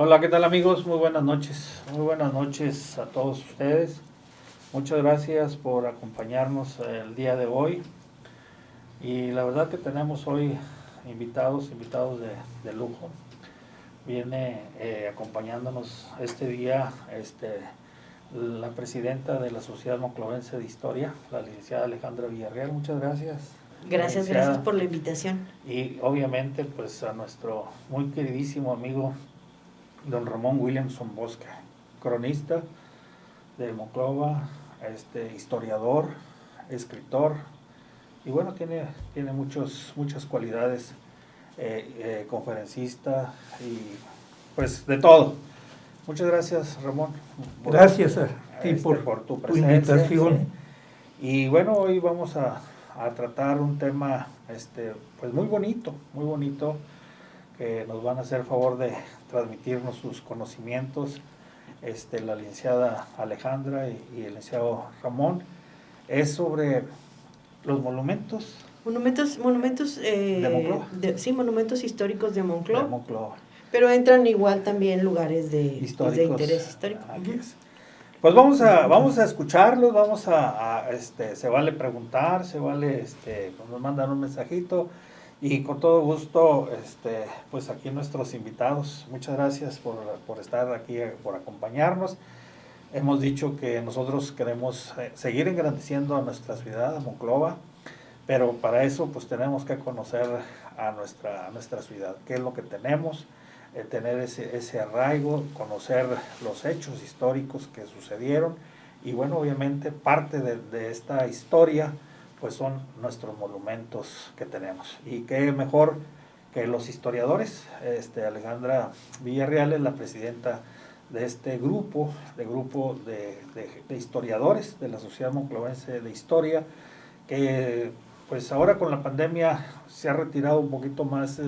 Hola, ¿qué tal amigos? Muy buenas noches a todos ustedes. Muchas gracias por acompañarnos el día de hoy. Y la verdad que tenemos hoy invitados de lujo. Viene acompañándonos este día la presidenta de la Sociedad Monclovense de Historia, la licenciada Alejandra Villarreal. Muchas gracias. Gracias por la invitación. Y obviamente pues a nuestro muy queridísimo amigo don Ramón Williamson Bosque, cronista de Monclova, historiador, escritor, y bueno, tiene muchas cualidades, conferencista y pues de todo. Muchas gracias, Ramón. Gracias a ti por tu tu invitación. Sí. Y bueno, hoy vamos a tratar un tema pues muy bonito, que nos van a hacer favor de transmitirnos sus conocimientos, la licenciada Alejandra y el licenciado Ramón. Es sobre los monumentos. Monumentos de Monclova. Sí, monumentos históricos de Monclova. De Monclova. Pero entran igual también lugares de interés histórico. Aquí es. Pues vamos a escucharlos, se vale preguntar, se vale, nos mandan un mensajito. Y con todo gusto, pues aquí nuestros invitados, muchas gracias por estar aquí, por acompañarnos. Hemos dicho que nosotros queremos seguir engrandeciendo a nuestra ciudad, a Monclova, pero para eso pues tenemos que conocer a nuestra ciudad, qué es lo que tenemos, tener ese arraigo, conocer los hechos históricos que sucedieron y bueno, obviamente parte de esta historia pues son nuestros monumentos que tenemos. Y qué mejor que los historiadores. Alejandra Villarreal es la presidenta de este grupo de historiadores de la Sociedad Monclovense de Historia, que pues ahora con la pandemia se ha retirado un poquito más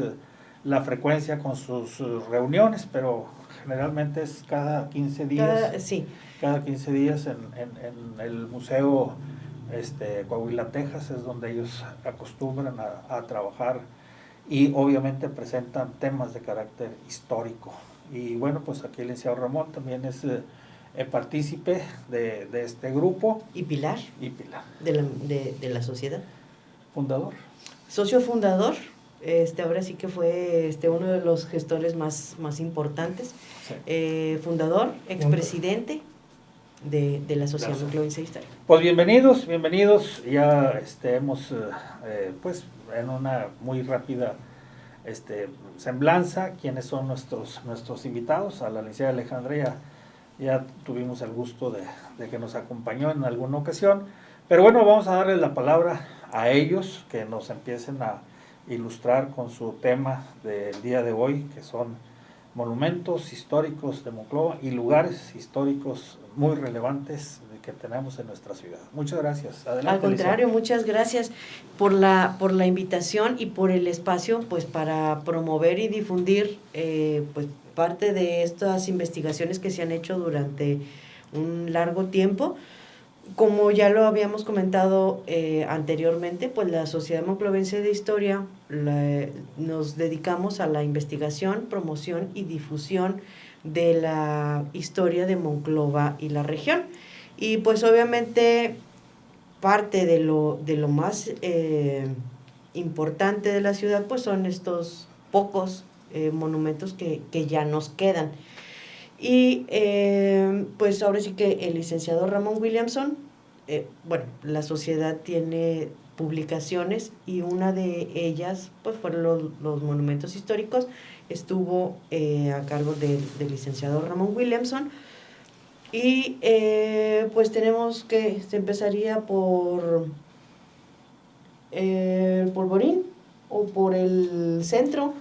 la frecuencia con sus reuniones, pero generalmente es cada 15 días. Cada 15 días en el Museo Coahuila, Texas, es donde ellos acostumbran a trabajar y obviamente presentan temas de carácter histórico. Y bueno, pues aquí el licenciado Ramón también es partícipe de este grupo. ¿Y Pilar? De la sociedad. Fundador. Socio fundador. Ahora sí que fue uno de los gestores más importantes. Sí. Fundador, expresidente de la Sociedad Monclovense de Historia. Pues bienvenidos, ya hemos pues en una muy rápida semblanza, quiénes son nuestros invitados. A la licenciada Alejandra ya tuvimos el gusto de que nos acompañó en alguna ocasión, pero bueno, vamos a darles la palabra a ellos, que nos empiecen a ilustrar con su tema del día de hoy, que son monumentos históricos de Monclova y lugares históricos muy relevantes que tenemos en nuestra ciudad. Muchas gracias. Adelante, al contrario, Alicia. Muchas gracias por la invitación y por el espacio pues para promover y difundir pues parte de estas investigaciones que se han hecho durante un largo tiempo. Como ya lo habíamos comentado anteriormente, pues la Sociedad Monclovense de Historia nos dedicamos a la investigación, promoción y difusión de la historia de Monclova y la región. Y pues obviamente parte de lo más importante de la ciudad pues son estos pocos monumentos que ya nos quedan. Y pues ahora sí que el licenciado Ramón Williamson, bueno, la sociedad tiene publicaciones y una de ellas pues fueron los monumentos históricos. Estuvo a cargo del licenciado Ramón Williamson. Y pues tenemos que, se empezaría por el Polvorín o por el centro,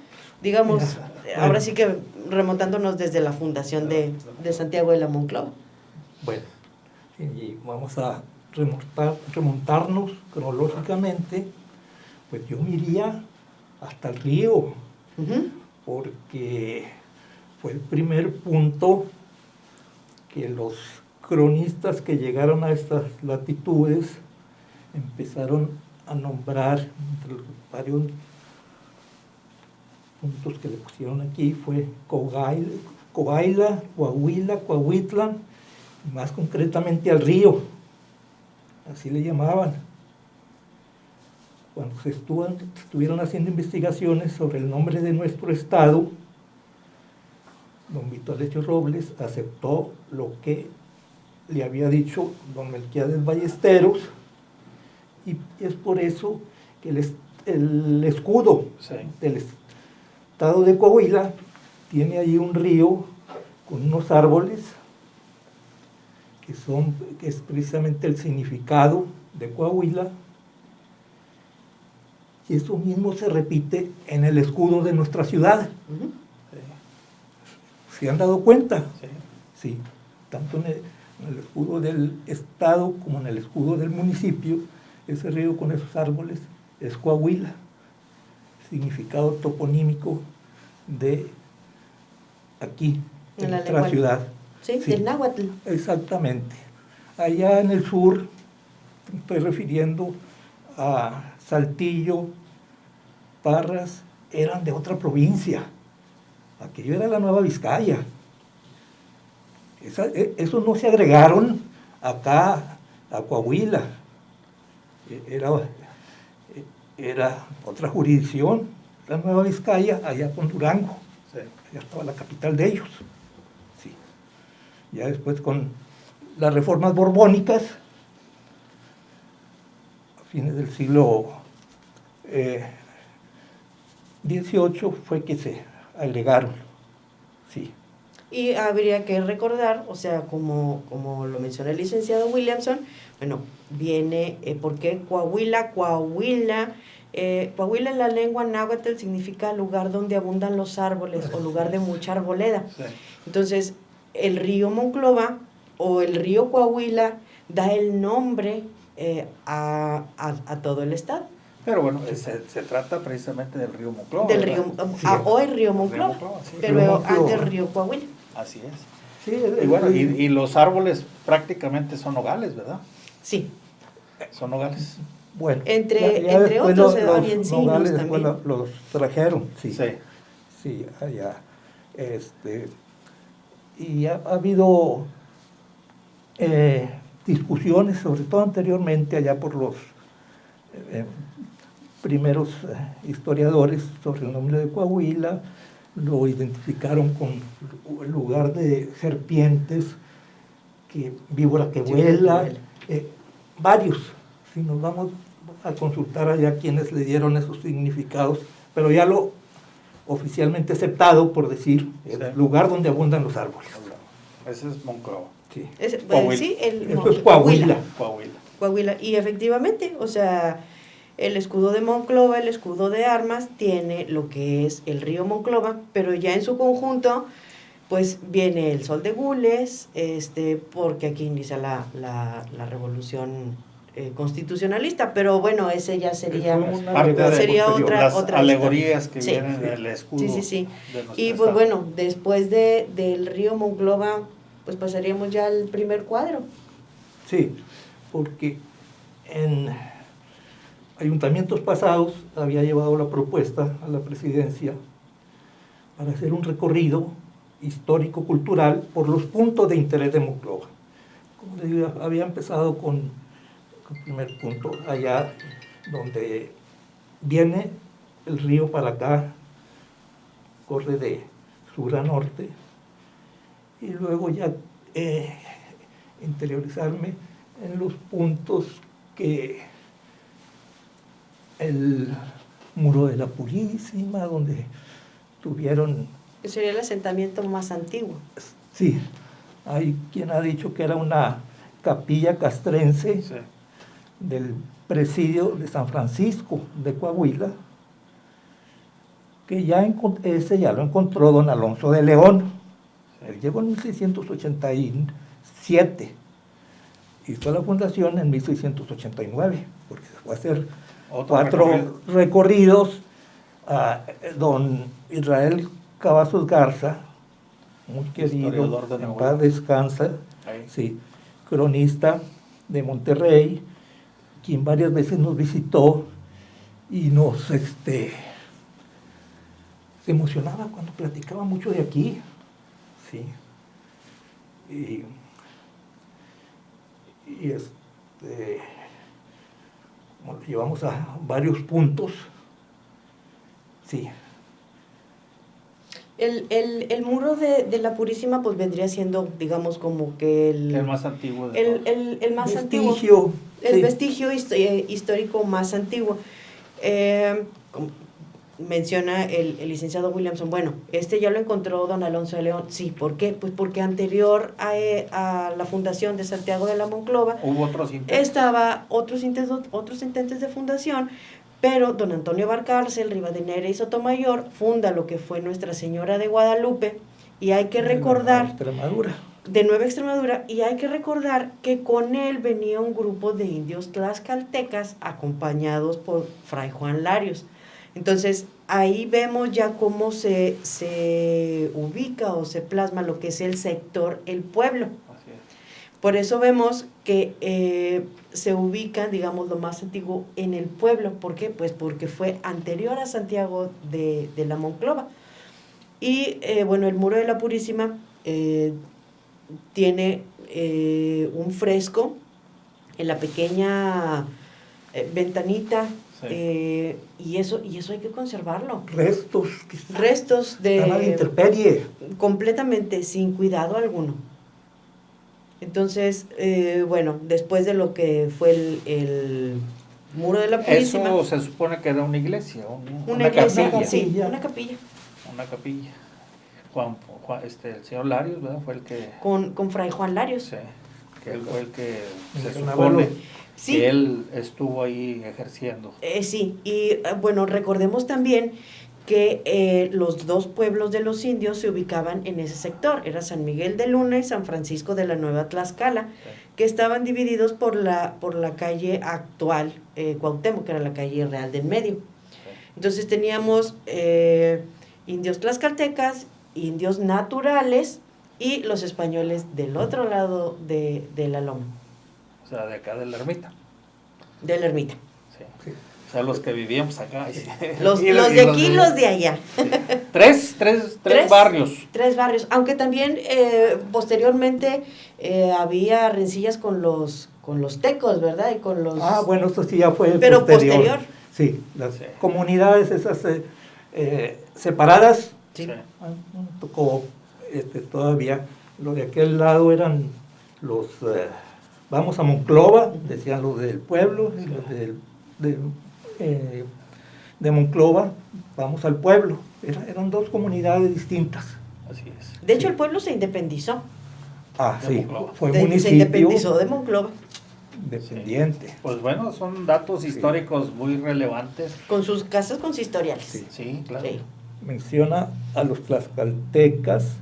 digamos, ahora sí que remontándonos desde la fundación de Santiago de la Monclova. Bueno, y vamos a remontarnos cronológicamente, pues yo me iría hasta el río, porque fue el primer punto que los cronistas que llegaron a estas latitudes empezaron a nombrar, entre los varios puntos que le pusieron aquí, fue Cogail, Coahuila, Coahuila, Coahuitlan, y más concretamente al río, así le llamaban. Cuando se estuvieron haciendo investigaciones sobre el nombre de nuestro estado, don Víctor Alecho Robles aceptó lo que le había dicho don Melquiades Ballesteros, y es por eso que el escudo Sí. del estado de Coahuila tiene ahí un río con unos árboles que es precisamente el significado de Coahuila, y eso mismo se repite en el escudo de nuestra ciudad. Ujú. ¿Se han dado cuenta? Sí. Sí, tanto en el escudo del estado como en el escudo del municipio, ese río con esos árboles es Coahuila, significado toponímico de aquí, En en la nuestra lengua. ciudad. Sí, Sí. del náhuatl. Exactamente. Allá en el sur, me estoy refiriendo a Saltillo, Parras, eran de otra provincia. Aquello era la Nueva Vizcaya. Esos no se agregaron acá a Coahuila. Era otra jurisdicción, la Nueva Vizcaya, allá con Durango. Sí. Ya estaba la capital de ellos. Sí. Ya después con las reformas borbónicas, a fines del siglo XVIII, fue que se agregaron. Sí. Y habría que recordar, o sea, como lo mencionó el licenciado Williamson, bueno, viene, ¿por qué Coahuila? Coahuila en la lengua náhuatl significa lugar donde abundan los árboles o lugar de mucha arboleda. Sí. Entonces, el río Monclova o el río Coahuila da el nombre a todo el estado. Pero bueno, se trata precisamente del río Monclova. Del ¿verdad? río, Sí. hoy río Monclova, Monclova, sí. pero Río Monclova. antes río Coahuila. Así es. Sí, Y bueno, y los árboles prácticamente son nogales, ¿verdad? Sí, Son nogales. bueno, entre después otros, los había encinos nogales después también. los trajeron, sí. Sí. Sí, allá. Y ha habido discusiones, sobre todo anteriormente, allá por los primeros historiadores, sobre el nombre de Coahuila. Lo identificaron con el lugar de serpientes, víbora que vuela, varios. Si nos vamos a consultar allá quienes le dieron esos significados, pero ya lo oficialmente aceptado, por decir, el Sí. lugar donde abundan los árboles. Ese es Monclova. Sí. Coahuila. Sí, Eso es Coahuila. Coahuila. Coahuila. Y efectivamente, o sea, el escudo de Monclova, el escudo de armas, tiene lo que es el río Monclova, pero ya en su conjunto, pues viene el sol de gules, porque aquí inicia la revolución constitucionalista, pero bueno, ese ya sería Es una Parte de sería las otra alegorías que Sí. vienen del escudo. Sí. de nuestro Y pues estado. bueno, después del río Monclova, pues pasaríamos ya al primer cuadro. Sí, porque en ayuntamientos pasados había llevado la propuesta a la presidencia para hacer un recorrido histórico-cultural por los puntos de interés de Monclova. Como les digo, había empezado con el primer punto, allá donde viene el río para acá, corre de sur a norte, y luego ya interiorizarme en los puntos que el Muro de la Purísima, donde tuvieron, Que sería el asentamiento más antiguo. sí, hay quien ha dicho que era una capilla castrense Sí. del presidio de San Francisco de Coahuila, que ese ya lo encontró don Alonso de León. Él llegó en 1687, hizo la fundación en 1689, porque se fue a hacer Otro 4 recorrido. recorridos a don Israel Cavazos Garza, muy querido, Historiador de en Nuevo paz León. descansa, Ahí. sí, cronista de Monterrey, quien varias veces nos visitó y nos se emocionaba cuando platicaba mucho de aquí. Sí. Y como lo llevamos a varios puntos, sí. El muro de la Purísima pues vendría siendo, digamos, como que El más antiguo de todos. el más vestigio, antiguo, el sí. vestigio histórico más antiguo. Como menciona el licenciado Williamson, bueno, este ya lo encontró don Alonso de León. Sí, ¿por qué? Pues porque anterior a la fundación de Santiago de la Monclova Hubo otros intentos. estaba otros intentos de fundación, pero don Antonio Barcárcel, Rivadeneyra y Sotomayor funda lo que fue Nuestra Señora de Guadalupe, y hay que recordar, Extremadura. de Nueva Extremadura, y hay que recordar que con él venía un grupo de indios tlaxcaltecas acompañados por Fray Juan Larios. Entonces, ahí vemos ya cómo se ubica o se plasma lo que es el sector, el pueblo. Así es. Por eso vemos que se ubica, digamos, lo más antiguo en el pueblo. ¿Por qué? Pues porque fue anterior a Santiago de la Monclova. Y bueno, el Muro de la Purísima tiene un fresco en la pequeña ventanita. Sí. Y eso hay que conservarlo. Restos De la intemperie. completamente sin cuidado alguno. Entonces, bueno, después de lo que fue el Muro de la Purísima, Eso se supone que era una iglesia, una iglesia, capilla. sí, una capilla. Una capilla. El señor Larios, ¿verdad? Fue el que... Con Fray Juan Larios. Sí, que él fue el que se Un supone abuelo. Sí. que él estuvo ahí ejerciendo. Sí, y bueno, recordemos también que los dos pueblos de los indios se ubicaban en ese sector, era San Miguel de Luna y San Francisco de la Nueva Tlaxcala, Sí. que estaban divididos por la calle actual, Cuauhtémoc, que era la calle Real del Medio. Sí. Entonces teníamos indios tlaxcaltecas, indios naturales y los españoles del otro lado de la loma, O sea, de acá de la ermita. de la ermita. Sí. Sí. O sea, los que vivíamos acá. Los Y de aquí y los de allá. Sí. Tres barrios. 3 barrios, aunque también posteriormente había rencillas con los tecos, ¿verdad? Y con los... Bueno, eso sí ya fue Pero posterior. Sí, las Sí. comunidades esas separadas, Sí. tocó todavía, lo de aquel lado eran los, vamos a Monclova, decían los del pueblo, y los de Monclova, vamos al pueblo. Eran dos comunidades distintas. Así es. De hecho, el pueblo se independizó. De Sí, Monclova. fue Se municipio independizó de Monclova, independiente. Pues bueno, son datos históricos muy relevantes. con sus casas consistoriales. Sí. Sí, claro. Sí. Menciona a los tlaxcaltecas,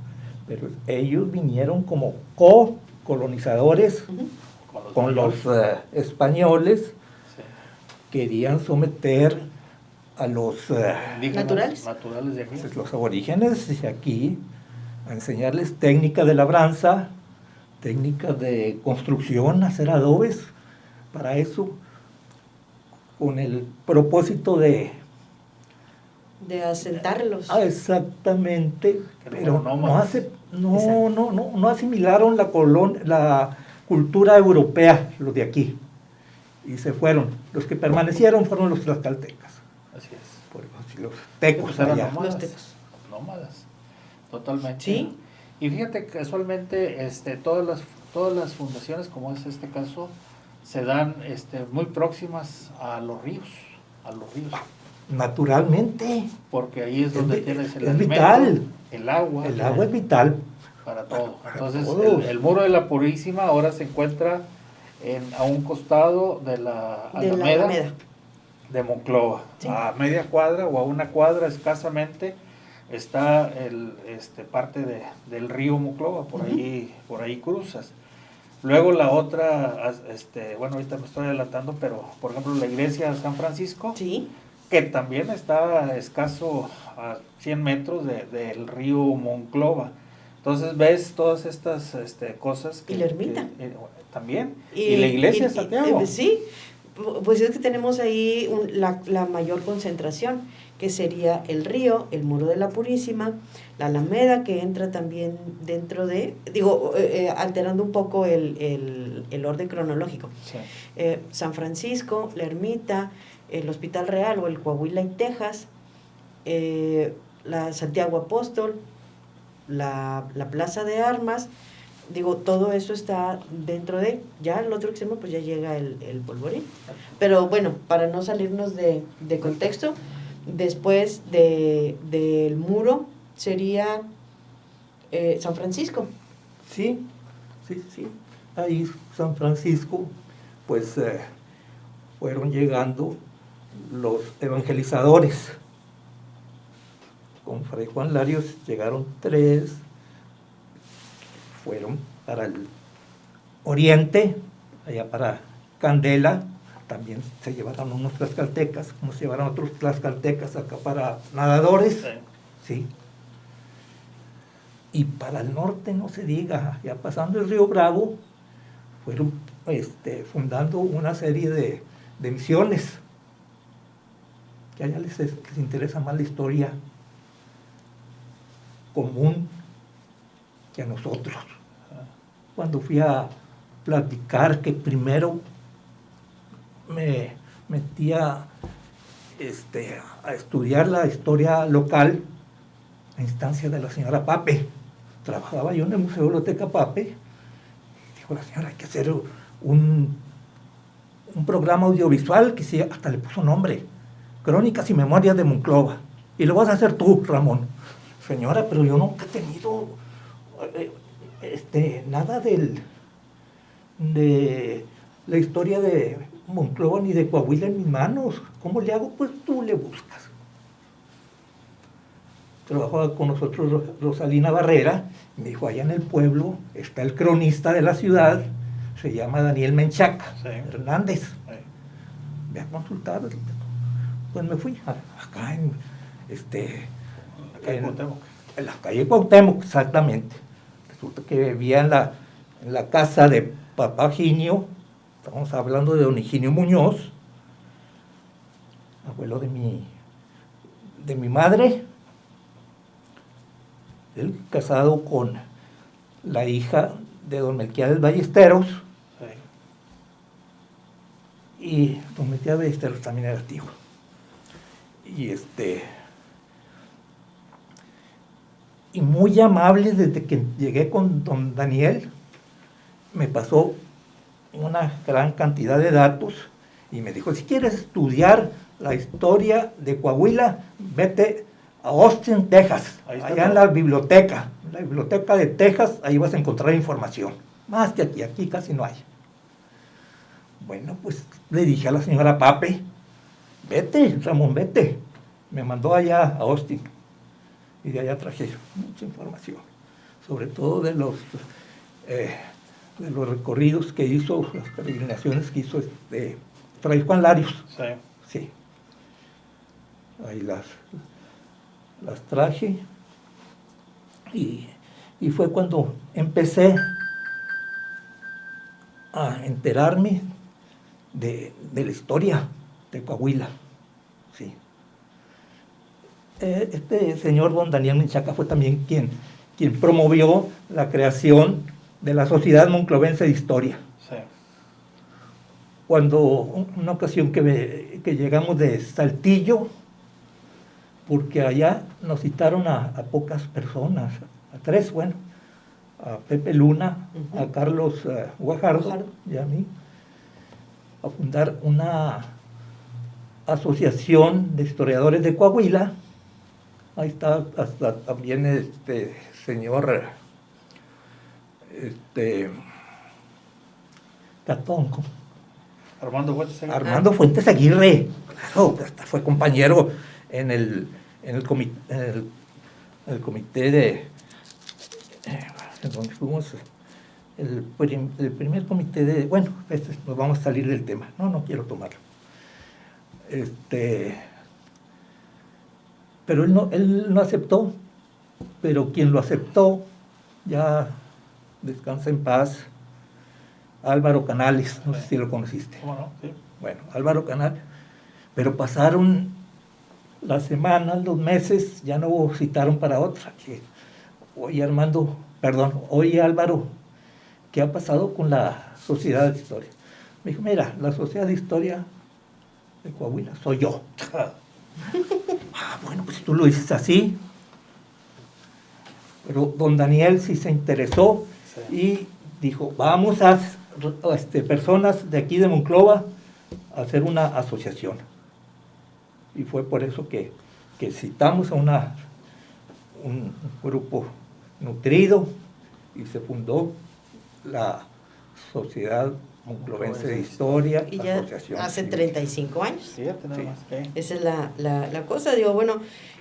pero ellos vinieron como co-colonizadores Ujú. con los españoles, Sí. querían someter a los, Indígenas Naturales. de aquí. los aborígenes de aquí, a enseñarles técnica de labranza, técnica de construcción, hacer adobes, para eso, con el propósito de... De asentarlos. exactamente, Que pero no nómadas. no asimilaron la cultura europea, los de aquí, y se fueron. Los que permanecieron fueron los tlaxcaltecas, Así es. por los tecos Pues eran allá. nómadas. Los tecos. Nómadas. Totalmente. Sí. Y fíjate, casualmente, todas las fundaciones, como es este caso, se dan muy próximas a los ríos. Naturalmente, Porque ahí es Es donde vi- tienes el es alimento, vital. el agua. el agua es vital. Para todo. Para Entonces, todos. el Muro de la Purísima ahora se encuentra a un costado de la De la Alameda Alameda. de Monclova. Sí. A media cuadra o a una cuadra escasamente está parte del río Monclova, por ahí cruzas. Luego la otra, bueno, ahorita me estoy adelantando, pero por ejemplo la iglesia de San Francisco, Sí. que también está escaso a 100 metros del río Monclova. Entonces ves todas estas cosas. Y la ermita. También. Y la iglesia de Santiago. Sí. Pues es que tenemos ahí la mayor concentración, que sería el río, el Muro de la Purísima, la Alameda, que entra también dentro de, alterando un poco el orden cronológico. Sí. San Francisco, la Ermita, el Hospital Real o el Coahuila y Texas, la Santiago Apóstol, la Plaza de Armas. Todo eso está dentro de, ya el otro extremo pues ya llega el Polvorín. Pero bueno, para no salirnos de contexto, después del muro sería San Francisco. Sí. Ahí San Francisco, pues fueron llegando los evangelizadores. Con Fray Juan Larios llegaron 3, fueron para el oriente, allá para Candela, también se llevaron unos tlaxcaltecas, como se llevaron otros tlaxcaltecas acá para nadadores, sí. Y para el norte no se diga, ya pasando el río Bravo, fueron fundando una serie de misiones, que allá les interesa más la historia común que a nosotros. Cuando fui a platicar, que primero me metí a estudiar la historia local a instancia de la señora Pape. Trabajaba yo en el Museo Biblioteca Pape. Dijo la señora, hay que hacer un programa audiovisual que hasta le puso nombre, Crónicas y Memorias de Monclova. Y lo vas a hacer tú, Ramón. Señora, pero yo nunca he tenido nada de la historia de Monclova ni de Coahuila en mis manos. ¿Cómo le hago? Pues tú le buscas. Trabajaba con nosotros Rosalina Barrera, y me dijo, allá en el pueblo está el cronista de la ciudad, se llama Daniel Menchaca Hernández. Ve a consultar. Pues me fui acá en la calle Cuauhtémoc, exactamente. Resulta que vivía en la casa de papá Ginio, estamos hablando de don Higinio Muñoz, abuelo de mi madre, él casado con la hija de don Melquiades Ballesteros, y don Melquiades Ballesteros también era tío. Y muy amable, desde que llegué con don Daniel, me pasó una gran cantidad de datos y me dijo, si quieres estudiar la historia de Coahuila, vete a Austin, Texas, allá en la biblioteca de Texas, ahí vas a encontrar información, más que aquí casi no hay. Bueno, pues le dije a la señora Pape, vete, Ramón, vete. Me mandó allá a Austin. Y de allá traje mucha información, sobre todo de los recorridos que hizo, las peregrinaciones que hizo Fray Juan Larios. Sí. Ahí las traje. Y fue cuando empecé a enterarme de la historia de Coahuila. Sí. Este señor don Daniel Menchaca fue también quien promovió la creación de la Sociedad Monclovense de Historia. Sí. Cuando una ocasión que llegamos de Saltillo, porque allá nos citaron a pocas personas, a 3, bueno, a Pepe Luna, a Carlos Guajardo y a mí, a fundar una asociación de historiadores de Coahuila. Ahí está hasta también señor Catón, Armando Fuentes Aguirre, claro, hasta fue compañero en el comité de donde fuimos el primer comité de, bueno, nos vamos a salir del tema, no quiero tomarlo. Pero él no aceptó, pero quien lo aceptó, ya descansa en paz, Álvaro Canales, no sé si lo conociste. ¿Cómo no? Sí. Bueno, Álvaro Canal. Pero pasaron las semanas, los meses, ya no citaron para otra. Que, oye, Álvaro, ¿qué ha pasado con la Sociedad de Historia? Me dijo, mira, la Sociedad de Historia de Coahuila soy yo. Bueno, pues tú lo dices así. Pero don Daniel sí se interesó y dijo, vamos a personas de aquí de Monclova a hacer una asociación. Y fue por eso que citamos a un grupo nutrido y se fundó la Sociedad Monclovense de Historia, y ya asociación hace civil. 35 años. Sí, ya tenemos. Esa es la cosa, digo, bueno,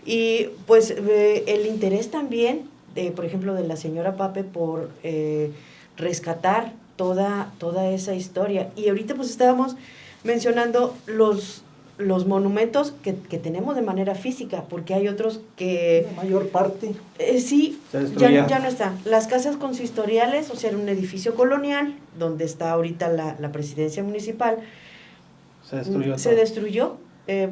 y pues el interés también, por ejemplo, de la señora Pape por rescatar toda esa historia. Y ahorita pues estábamos mencionando los monumentos que tenemos de manera física, porque hay otros que... La mayor parte. Sí, ya no están. Las casas consistoriales, o sea, era un edificio colonial, donde está ahorita la presidencia municipal. Se destruyó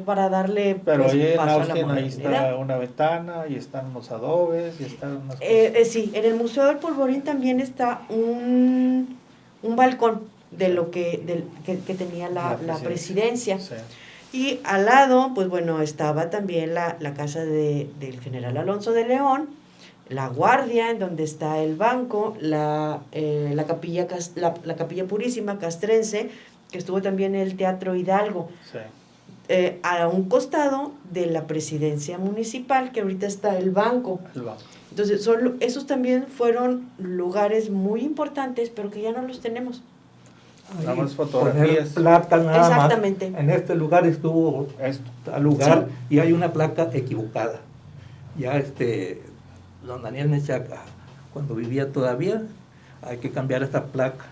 para darle pero pues, ahí en paso Austin, a la ahí modernidad. está una ventana, y están unos adobes, y están unas cosas. Sí, en el Museo del Polvorín también está un balcón de lo que tenía la presidencia. Sí. Y al lado, pues bueno, estaba también la casa del general Alonso de León, la guardia, en donde está el banco, la capilla Purísima castrense, que estuvo también el Teatro Hidalgo. Sí. A un costado de la presidencia municipal, que ahorita está el banco. Entonces, esos también fueron lugares muy importantes, pero que ya no los tenemos. Nada más fotografías. Placa, nada exactamente. Más. En este lugar estuvo al lugar, sí. Y hay una placa equivocada. Ya don Daniel Menchaca, cuando vivía todavía, hay que cambiar esta placa.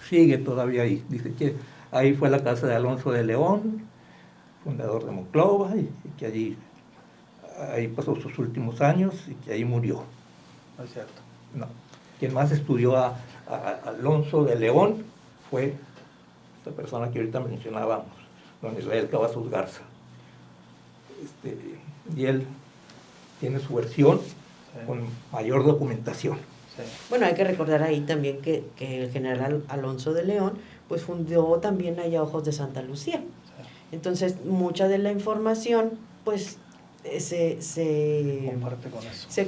Sigue todavía ahí. Dice que ahí fue la casa de Alonso de León, fundador de Monclova, y que ahí pasó sus últimos años y que ahí murió. No es cierto. No. Quien más estudió a Alonso de León fue esta persona que ahorita mencionábamos, don Israel Cavazos Garza. Y él tiene su versión con mayor documentación. Sí. Bueno, hay que recordar ahí también que el general Alonso de León pues fundó también allá Ojos de Santa Lucía. Sí. Entonces, mucha de la información pues se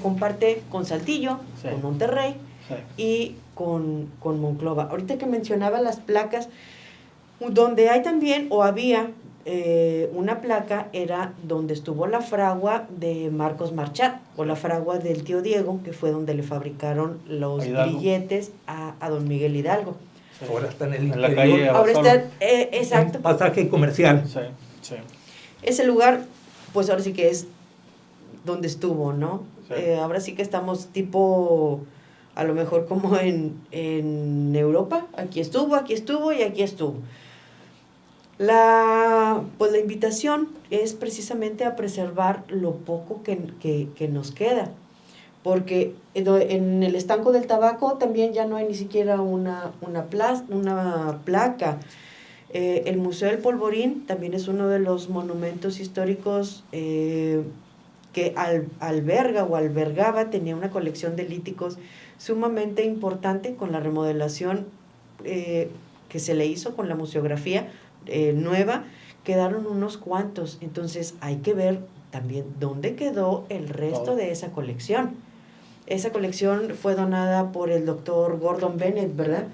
comparte con Saltillo, sí. Con Monterrey, sí. Y con Monclova. Ahorita que mencionaba las placas, donde hay también o había una placa era donde estuvo la fragua de Marcos Marchat, o la fragua del tío Diego, que fue donde le fabricaron los grilletes a don Miguel Hidalgo. Sí. Ahora está en el interior. La calle ahora está, exacto. Un pasaje comercial. Sí, sí. Ese lugar, pues ahora sí que es donde estuvo, ¿no? Sí. Ahora sí que estamos tipo, a lo mejor como en Europa, aquí estuvo y aquí estuvo. Pues la invitación es precisamente a preservar lo poco que nos queda, porque en el estanco del tabaco también ya no hay ni siquiera una placa. El Museo del Polvorín también es uno de los monumentos históricos que alberga o albergaba, tenía una colección de líticos sumamente importante. Con la remodelación que se le hizo con la museografía nueva, quedaron unos cuantos. Entonces hay que ver también dónde quedó el resto de esa colección. Esa colección fue donada por el doctor Gordon Bennett, ¿verdad?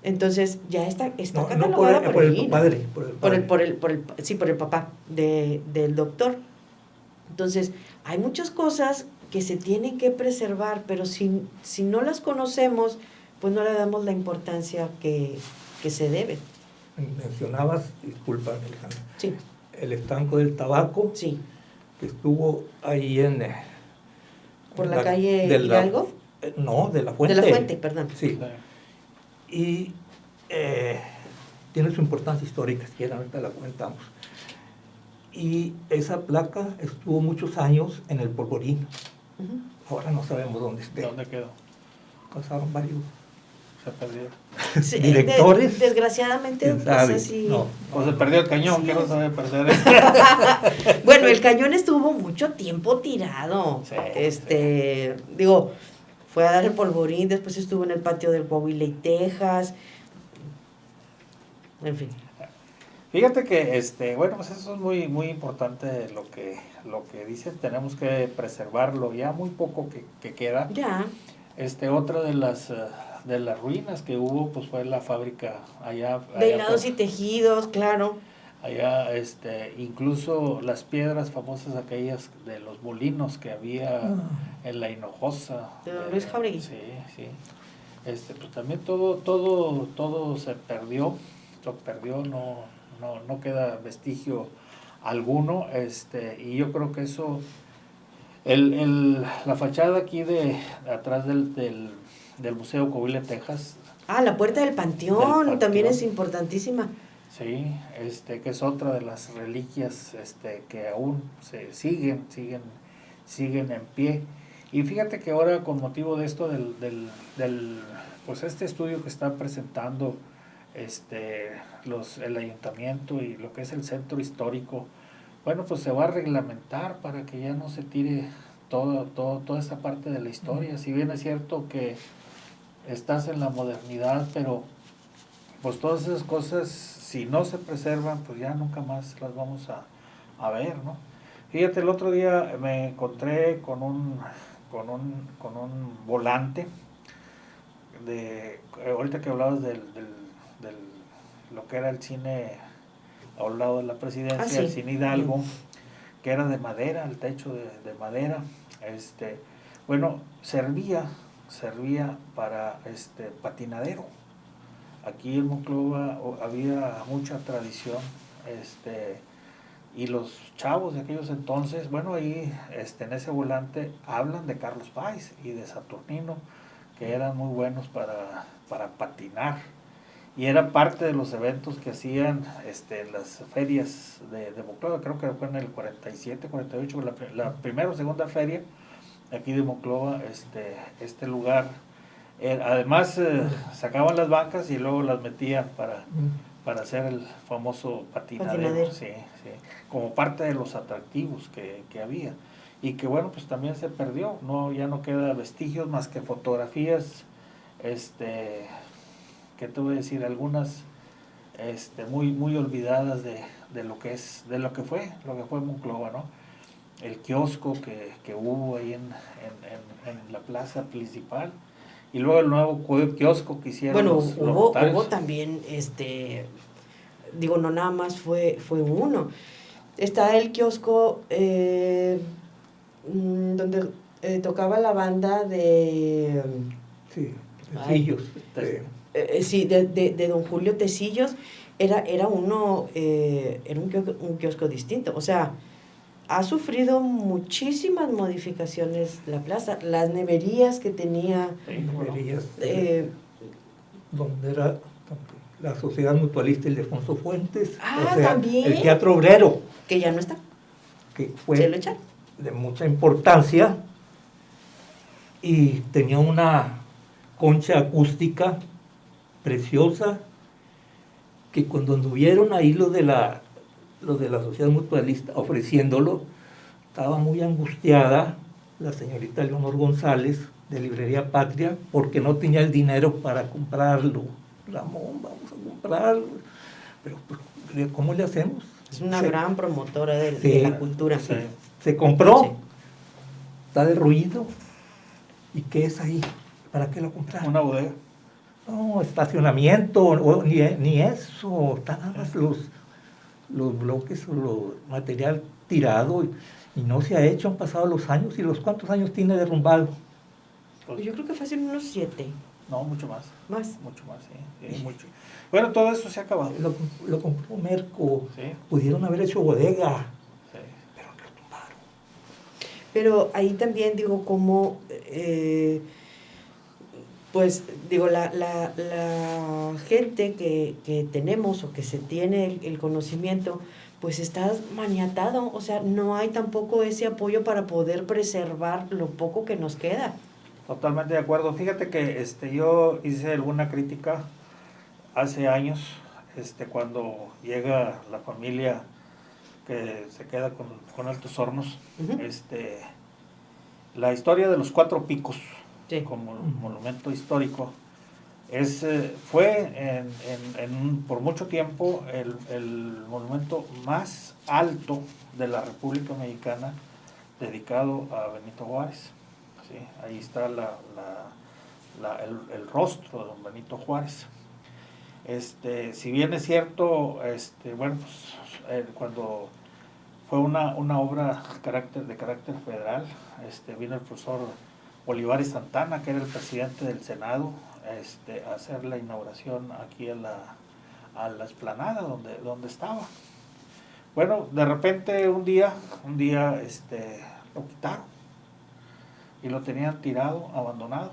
Entonces ya está catalogada por el padre. Por el papá del doctor. Entonces hay muchas cosas que se tienen que preservar, pero si no las conocemos, pues no le damos la importancia que se debe. Mencionabas, disculpa, Alejandra, sí. El estanco del tabaco, sí. Que estuvo ahí ¿por la calle Hidalgo? No, de la Fuente. De la Fuente, perdón. Sí. Y tiene su importancia histórica, si quieren, ahorita la comentamos. Y esa placa estuvo muchos años en el Polvorín. Ahora no sabemos dónde esté. ¿Dónde quedó? Pasaron varios Se perdió. Sí, Directores. desgraciadamente, ¿Quién sabe? pues así. No. O se perdió el cañón, Sí. que no sabe perder. Bueno, el cañón estuvo mucho tiempo tirado. Sí, Digo, fue a dar el polvorín, después estuvo en el patio del Coahuila y Texas. En fin. Fíjate que, bueno, pues eso es muy, muy importante lo que dicen, tenemos que preservarlo, ya muy poco que queda. Ya. Otra de las ruinas que hubo, pues fue la fábrica allá. De hilados y tejidos, claro. Allá, incluso las piedras famosas aquellas de los molinos que había en la Hinojosa. De don Luis Jáuregui. Sí, sí. Pues también todo se perdió, no queda vestigio alguno, y yo creo que eso, la fachada aquí atrás del Museo Coahuila, Texas. Ah, la puerta del Panteón, también es importantísima. Sí, que es otra de las reliquias, que aún siguen en pie. Y fíjate que ahora, con motivo de esto pues este estudio que está presentando el ayuntamiento y lo que es el centro histórico, bueno, pues se va a reglamentar para que ya no se tire toda esa parte de la historia. Si bien es cierto que estás en la modernidad, pero pues todas esas cosas, si no se preservan, pues ya nunca más las vamos a ver, ¿no? Fíjate, el otro día me encontré con un volante ahorita que hablabas del lo que era el cine al lado de la presidencia, Sí. el cine Hidalgo, que era de madera, el techo de madera. Bueno, servía para patinadero. Aquí en Monclova había mucha tradición, y los chavos de aquellos entonces, bueno, ahí en ese volante hablan de Carlos Páez y de Saturnino, que eran muy buenos para patinar, y era parte de los eventos que hacían en las ferias de Monclova. Creo que fue en el 47, 48, la primera o segunda feria aquí de Monclova. Este lugar, además sacaban las bancas y luego las metían para hacer el famoso patinadero. Sí, sí, como parte de los atractivos que había, y que bueno, pues también se perdió, ya no queda vestigios más que fotografías, ¿qué te voy a decir? Algunas muy, muy olvidadas de lo que fue Monclova, ¿no? El kiosco que hubo ahí en la plaza principal, y luego el nuevo kiosco que hicieron. Bueno, los hubo notarios. también, digo, no nada más fue uno. Está el kiosco donde tocaba la banda de... Sí, Tecillos. sí, de don Julio Tecillos. Era un kiosco distinto. O sea, ha sufrido muchísimas modificaciones la plaza. Las neverías que tenía... Neverías, donde era la Sociedad Mutualista Ildefonso Fuentes. Ah, también. El Teatro Obrero. Que ya no está. Que Se fue lo echaron. de mucha importancia y tenía una concha acústica preciosa, que cuando anduvieron ahí los de la Sociedad Mutualista ofreciéndolo, estaba muy angustiada la señorita Leonor González de Librería Patria, porque no tenía el dinero para comprarlo. Ramón, vamos a comprarlo, pero pues, ¿cómo le hacemos? Es una gran promotora de la cultura. Sí. Se compró, Sí. está derruido. ¿Y qué es ahí? ¿Para qué lo compraron? Una bodega. No, estacionamiento, ni eso, están nada más los bloques o los material tirado, y no se ha hecho. Han pasado los años. ¿Y los cuántos años tiene derrumbado? Pues yo creo que fácil unos 7. No, mucho más. Más. Mucho más, sí, mucho. Bueno, todo eso se ha acabado. Lo compró Merco. Sí. Pudieron haber hecho bodega, Sí. pero lo tumbaron. Pero ahí también digo como, pues digo, la gente que tenemos o que se tiene el conocimiento, pues está maniatado. O sea, no hay tampoco ese apoyo para poder preservar lo poco que nos queda. Totalmente de acuerdo. Fíjate que yo hice alguna crítica hace años, cuando llega la familia que se queda con Altos Hornos, Ujú. la historia de los Cuatro Picos Sí. como monumento histórico fue por mucho tiempo el monumento más alto de la República Mexicana dedicado a Benito Juárez. ¿Sí? Ahí está el rostro de don Benito Juárez. Si bien es cierto, bueno, pues cuando fue una obra de carácter federal, vino el profesor Olivares Santana, que era el presidente del Senado, a hacer la inauguración aquí a la explanada donde estaba. Bueno, de repente un día lo quitaron y lo tenían tirado, abandonado.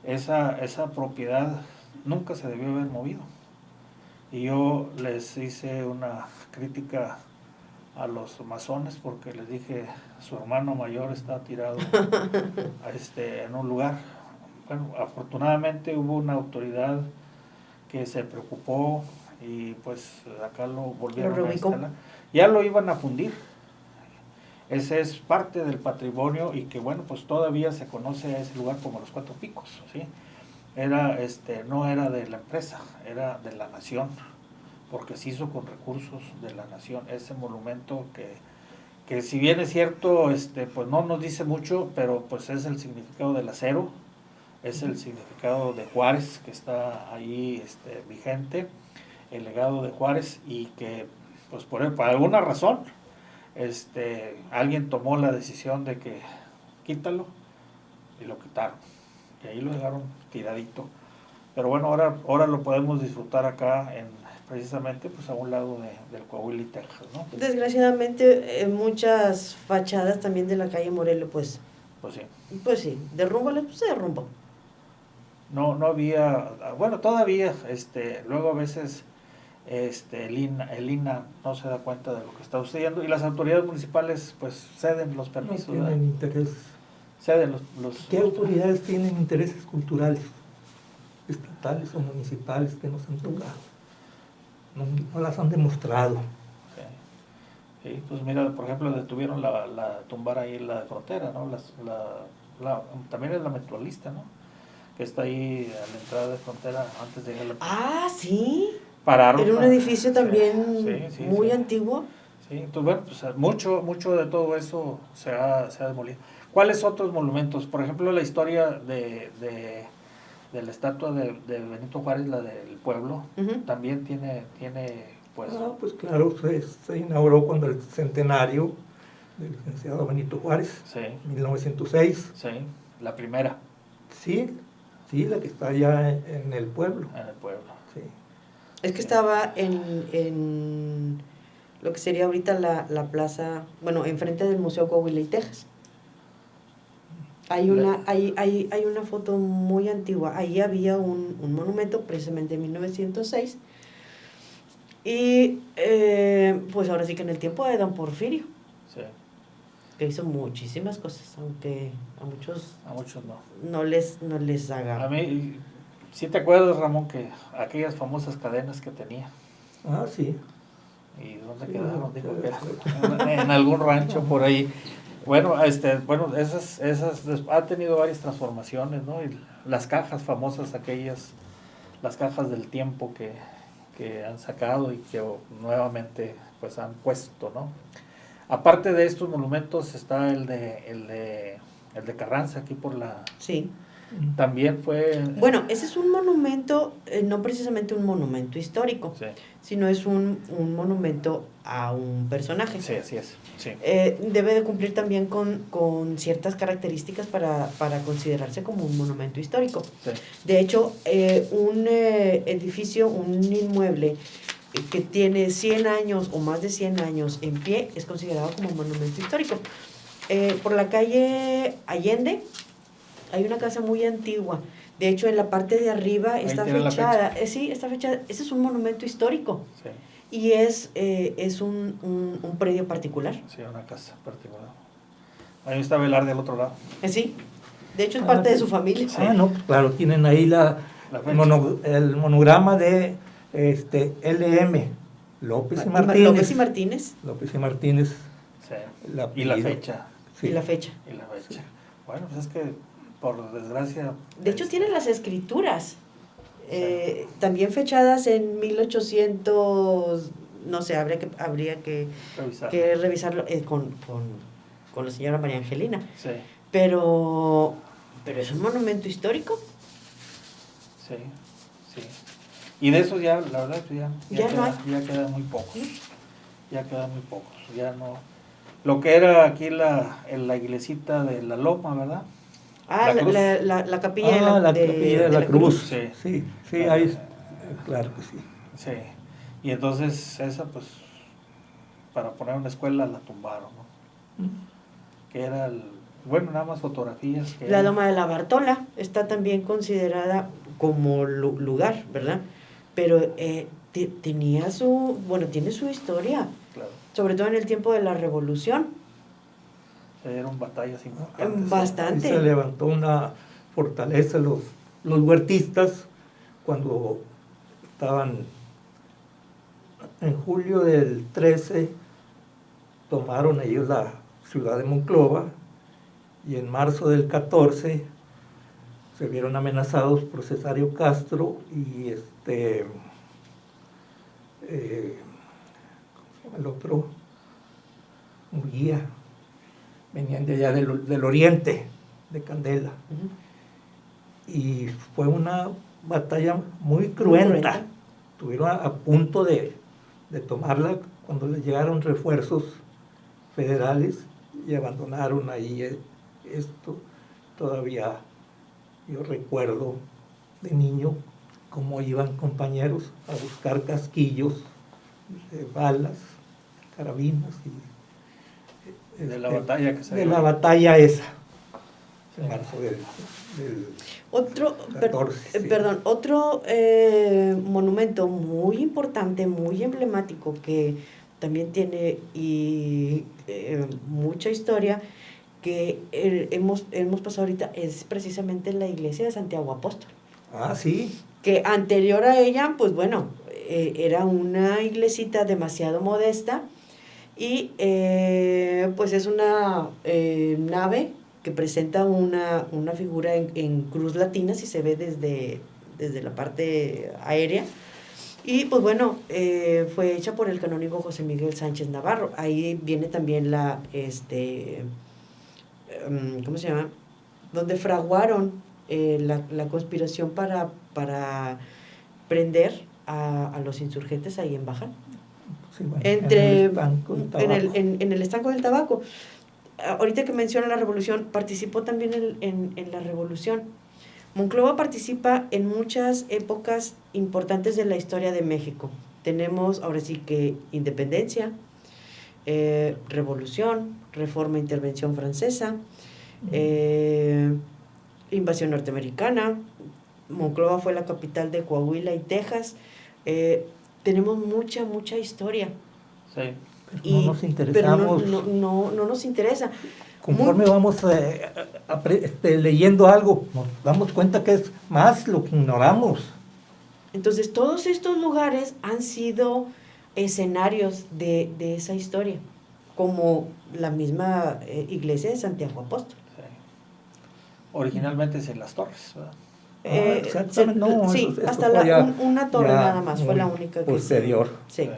Esa propiedad nunca se debió haber movido. Y yo les hice una crítica a los masones porque les dije, su hermano mayor está tirado en un lugar. Bueno, afortunadamente hubo una autoridad que se preocupó y pues acá lo volvieron a instalar. Ya lo iban a fundir. Ese es parte del patrimonio y que bueno, pues todavía se conoce a ese lugar como los Cuatro Picos, ¿sí? No era de la empresa, era de la nación, porque se hizo con recursos de la nación. Ese monumento que si bien es cierto, pues no nos dice mucho, pero pues es el significado del acero, es el significado de Juárez que está ahí vigente, el legado de Juárez, y que pues por alguna razón alguien tomó la decisión de que quítalo y lo quitaron y ahí lo dejaron tiradito, pero bueno, ahora lo podemos disfrutar acá precisamente pues a un lado del Coahuila y Texas, ¿no? Desgraciadamente en muchas fachadas también de la calle Morelos pues sí, derrúmbalo, pues se derrumbó. No había, bueno, todavía luego a veces el INA no se da cuenta de lo que está sucediendo y las autoridades municipales pues ceden los permisos. No tienen interés. Ceden ¿Qué autoridades tienen intereses culturales, estatales o municipales que nos han tocado? No las han demostrado. Sí, pues mira, por ejemplo, detuvieron tumbar ahí la de Frontera, ¿no? También es la Metrolista, ¿no? Que está ahí a la entrada de Frontera antes de llegar a la... Ah, sí. Pararon. Era un edificio también sí, muy antiguo. Sí, entonces bueno, pues mucho de todo eso se ha demolido. ¿Cuáles otros monumentos? Por ejemplo, la historia de la estatua de Benito Juárez, la del pueblo, también tiene pues... pues claro, se inauguró cuando el centenario del licenciado Benito Juárez, sí, 1906. Sí, la primera. Sí, la que está allá en el pueblo. En el pueblo. Sí. Es que estaba en lo que sería ahorita la plaza, bueno, enfrente del Museo Coahuila y Texas. Hay una foto muy antigua. Ahí había un monumento, precisamente en 1906. Y pues ahora sí que en el tiempo de don Porfirio. Sí. Que hizo muchísimas cosas, aunque a muchos no les haga. A mí, ¿sí te acuerdas, Ramón, que aquellas famosas cadenas que tenía? Ah, sí. ¿Y dónde quedaron? Digo que en algún rancho por ahí. Bueno, esas ha tenido varias transformaciones, ¿no? Y las cajas famosas, las cajas del tiempo que han sacado y que nuevamente pues han puesto, ¿no? Aparte de estos monumentos está el de Carranza aquí por la... Sí. También fue... Bueno, ese es un monumento, no precisamente un monumento histórico, sí, sino es un monumento a un personaje. Sí, así es. Sí. Debe de cumplir también con ciertas características para considerarse como un monumento histórico. Sí. De hecho, un edificio, un inmueble que tiene 100 años o más de 100 años en pie es considerado como un monumento histórico. Por la calle Allende hay una casa muy antigua. De hecho, en la parte de arriba está fechada. Sí, está fechada. Ese es un monumento histórico. Sí. Y es un predio particular. Sí, una casa particular. Ahí está Velarde al otro lado. Sí. De hecho, es parte de su familia. Sí. No, pues claro, tienen ahí La fecha. el monograma de LM, López y Martínez. López y Martínez. López y Martínez. Sí. el Y la apellido. fecha. Sí. Y la fecha. Y la fecha. Bueno, pues es que, por desgracia... De hecho, tiene las escrituras. Sí. También fechadas en 1800, no sé, habría que revisarlo con la señora María Angelina. Sí, Pero es un monumento histórico. sí, sí. Y de esos ya, la verdad, pues Ya no hay. ya quedan muy pocos. Ya quedan muy pocos. Ya no... Lo que era aquí en la iglesita de la Loma, ¿verdad? Ah, La cruz. la capilla La capilla de la cruz. Sí. Sí, Claro. ahí, claro que sí. Sí. Y entonces esa, pues, para poner una escuela la tumbaron, ¿no? Que era bueno, nada más fotografías. La Loma de la Bartola está también considerada como lugar, ¿verdad? Pero tiene su historia, Claro. sobre todo en el tiempo de la Revolución. Se dieron batallas importantes. Bastante. Ahí se levantó una fortaleza los huertistas cuando estaban en julio del 13, tomaron ellos la ciudad de Monclova, y en marzo del 14 se vieron amenazados por Cesario Castro y ¿cómo se llama el otro? Murguía. Venían de allá del oriente, de Candela. Ujú. Y fue una batalla muy cruenta. Estuvieron a punto de tomarla cuando les llegaron refuerzos federales y abandonaron ahí esto. Todavía yo recuerdo de niño cómo iban compañeros a buscar casquillos, balas, carabinas y De la batalla que se de dio. la batalla esa, Sí. en marzo del Otro, 14, sí. perdón, otro monumento muy importante, muy emblemático, que también tiene mucha historia, que hemos pasado ahorita, es precisamente la iglesia de Santiago Apóstol. Sí. Que anterior a ella, pues bueno, era una iglesita demasiado modesta y pues es una nave que presenta una figura en cruz latina, si se ve desde la parte aérea. Y pues bueno, fue hecha por el canónigo José Miguel Sánchez Navarro. Ahí viene también ¿cómo se llama? Donde fraguaron la conspiración para prender a los insurgentes ahí en Baja. Sí, bueno, En el estanco del tabaco. Ahorita que menciona la revolución, participó también en la revolución. Monclova participa en muchas épocas importantes de la historia de México. Tenemos ahora sí que independencia, revolución, reforma e intervención francesa, invasión norteamericana. Monclova fue la capital de Coahuila y Texas. Tenemos mucha historia. Sí. Pero no nos interesamos. Pero no nos interesa. Conforme vamos leyendo algo, nos damos cuenta que es más lo que ignoramos. Entonces, todos estos lugares han sido escenarios de esa historia, como la misma iglesia de Santiago Apóstol. Sí. Originalmente es en Las Torres, ¿verdad? Exactamente, no, sí, eso hasta una torre nada más, fue la única que posterior. Sí.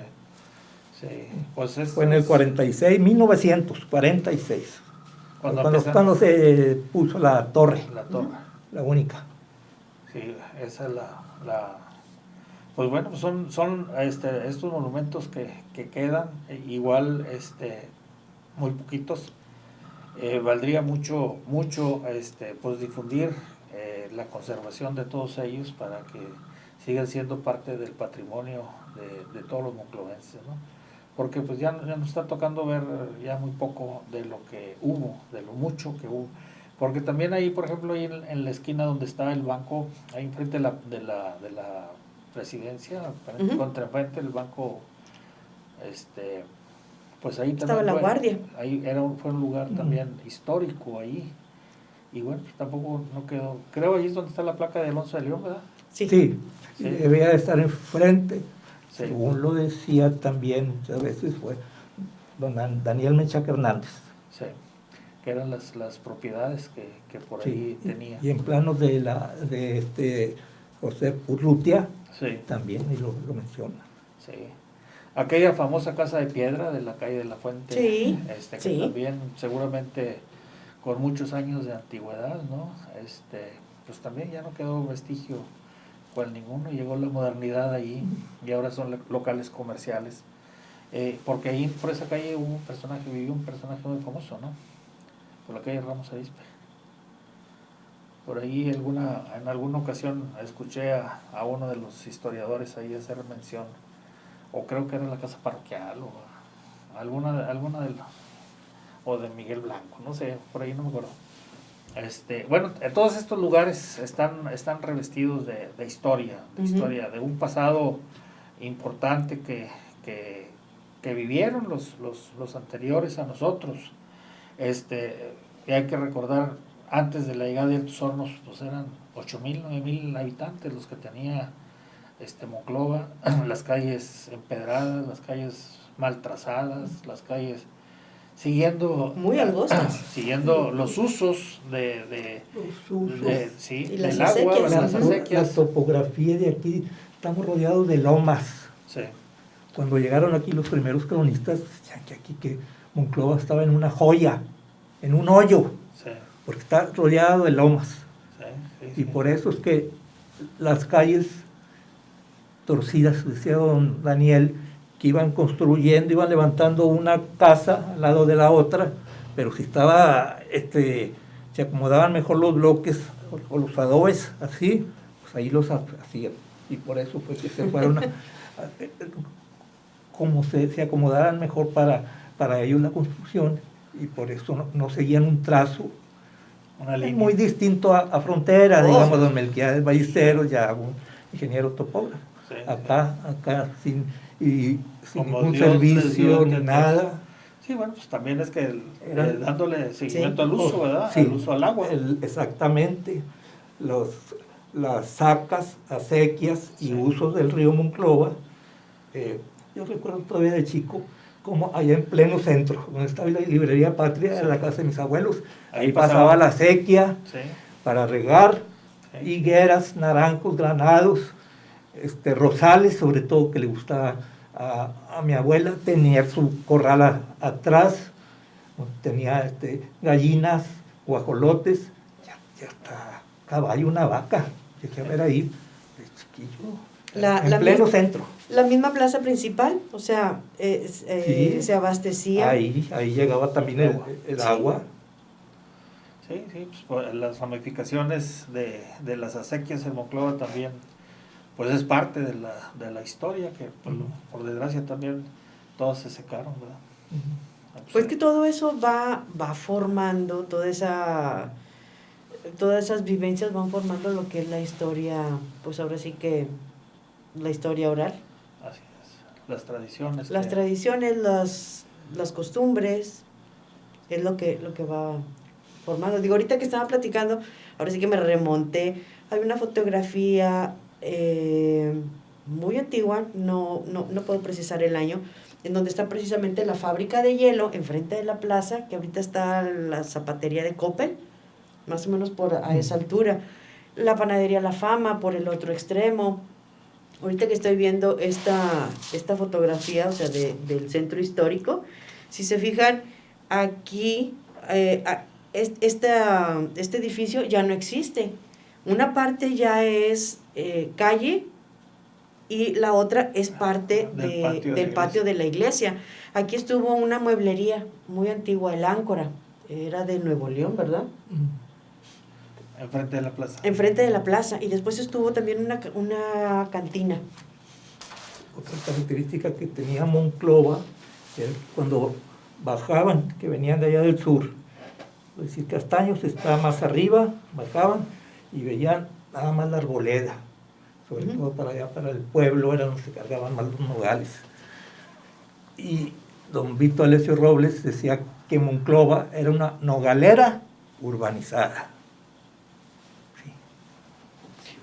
Sí. Pues fue en el 1946. Cuando se puso la torre. La torre. La única. Sí, esa es pues bueno, son estos monumentos que quedan, igual muy poquitos. Valdría mucho pues difundir la conservación de todos ellos para que sigan siendo parte del patrimonio de todos los monclovenses, ¿no? Porque pues ya nos está tocando ver ya muy poco de lo que hubo, de lo mucho que hubo. Porque también ahí, por ejemplo, ahí en la esquina donde está el banco, ahí enfrente de la presidencia, contra enfrente del banco, pues ahí estaba también la guardia. Ahí fue un lugar también histórico ahí. y bueno, pues tampoco no quedó, creo ahí es donde está la placa de Alonso de León, ¿verdad? Sí. Sí, Sí. debía de estar enfrente, Sí. según lo decía también muchas veces, fue don Daniel Menchaca Hernández. Sí, que eran las propiedades que por Sí, ahí tenía. y en planos de José Urrutia, Sí, también, y lo menciona. sí. Aquella famosa casa de piedra de la calle de la Fuente, Sí, que sí. también seguramente con muchos años de antigüedad, ¿no? Pues también ya no quedó vestigio cual ninguno, llegó la modernidad ahí y ahora son locales comerciales. Porque ahí por esa calle vivió un personaje muy famoso, ¿no? Por la calle Ramos Arizpe. Por ahí en alguna ocasión escuché a uno de los historiadores ahí hacer mención, o creo que era la casa parroquial, o alguna de los, o de Miguel Blanco, no sé, por ahí no me acuerdo. Bueno, todos estos lugares están revestidos de historia, de un pasado importante que vivieron los anteriores a nosotros. Y hay que recordar, antes de la llegada de Altos Hornos, pues eran 8,000, 9,000 habitantes los que tenía Monclova, las calles empedradas, las calles mal trazadas, las calles Muy angostas. Sí. los usos Los usos. Sí, Y las del agua, acequias. las La acequias. topografía de aquí, estamos rodeados de lomas. Sí, Cuando llegaron aquí los primeros cronistas, decían que Monclova estaba en una joya, en un hoyo, sí, porque está rodeado de lomas. sí, Y por eso es que las calles torcidas, decía don Daniel, que iban construyendo, iban levantando una casa al lado de la otra, pero si estaba, se acomodaban mejor los bloques o los adobes así, pues ahí los hacían. Y por eso fue que se fueron como se acomodaran mejor para ellos la construcción, y por eso no seguían un trazo una línea. muy distinto a Frontera, Oh. digamos, don Melquiades Ballesteros, ya un ingeniero topógrafo. Sí, Acá sin Como ningún Dios les dio servicio ni entender. nada. Sí, bueno, pues también es que Eran- dándole seguimiento Sí. al uso, ¿verdad? Sí, Al uso al agua. exactamente. Las sacas, acequias y Sí. usos del río Monclova. Yo recuerdo todavía de chico, como allá en pleno centro, donde estaba la librería Patria, Sí. en la casa de mis abuelos, Ahí ahí pasaba la acequia Sí, para regar, sí. higueras, naranjos, granados, rosales, sobre todo, que le gustaba a mi abuela. Tenía su corral atrás, tenía gallinas, guajolotes, ya está caballo, una vaca. Llegué a ver ahí, de chiquillo, en pleno centro. La misma plaza principal, o sea, Sí. se abastecía. Ahí llegaba también el Sí. agua. Sí, pues, las ramificaciones de las acequias en Monclova también, pues es parte de la historia, que por desgracia también todas se secaron, ¿verdad? Pues que todo eso va formando, todas esas vivencias van formando lo que es la historia, pues ahora sí que la historia oral. Así es. Las tradiciones. Las tradiciones, las costumbres, es lo que va formando. Digo, ahorita que estaba platicando, ahora sí que me remonté, hay una fotografía muy antigua, no puedo precisar el año, en donde está precisamente la fábrica de hielo enfrente de la plaza, que ahorita está la zapatería de Coppel, más o menos a esa altura, la panadería La Fama por el otro extremo. Ahorita que estoy viendo esta fotografía, o sea, del centro histórico, si se fijan, aquí este edificio ya no existe. Una parte ya es calle y la otra es parte del patio de la iglesia. Aquí estuvo una mueblería muy antigua, el Áncora, era de Nuevo León, ¿verdad? Enfrente de la plaza. Enfrente de la plaza, y después estuvo también una cantina. Otra característica que tenía Monclova era que cuando bajaban, que venían de allá del sur, es decir, Castaños está más arriba, bajaban y veían nada más la arboleda, sobre todo para allá, para el pueblo, era donde se cargaban más los nogales. Y don Vito Alessio Robles decía que Monclova era una nogalera urbanizada.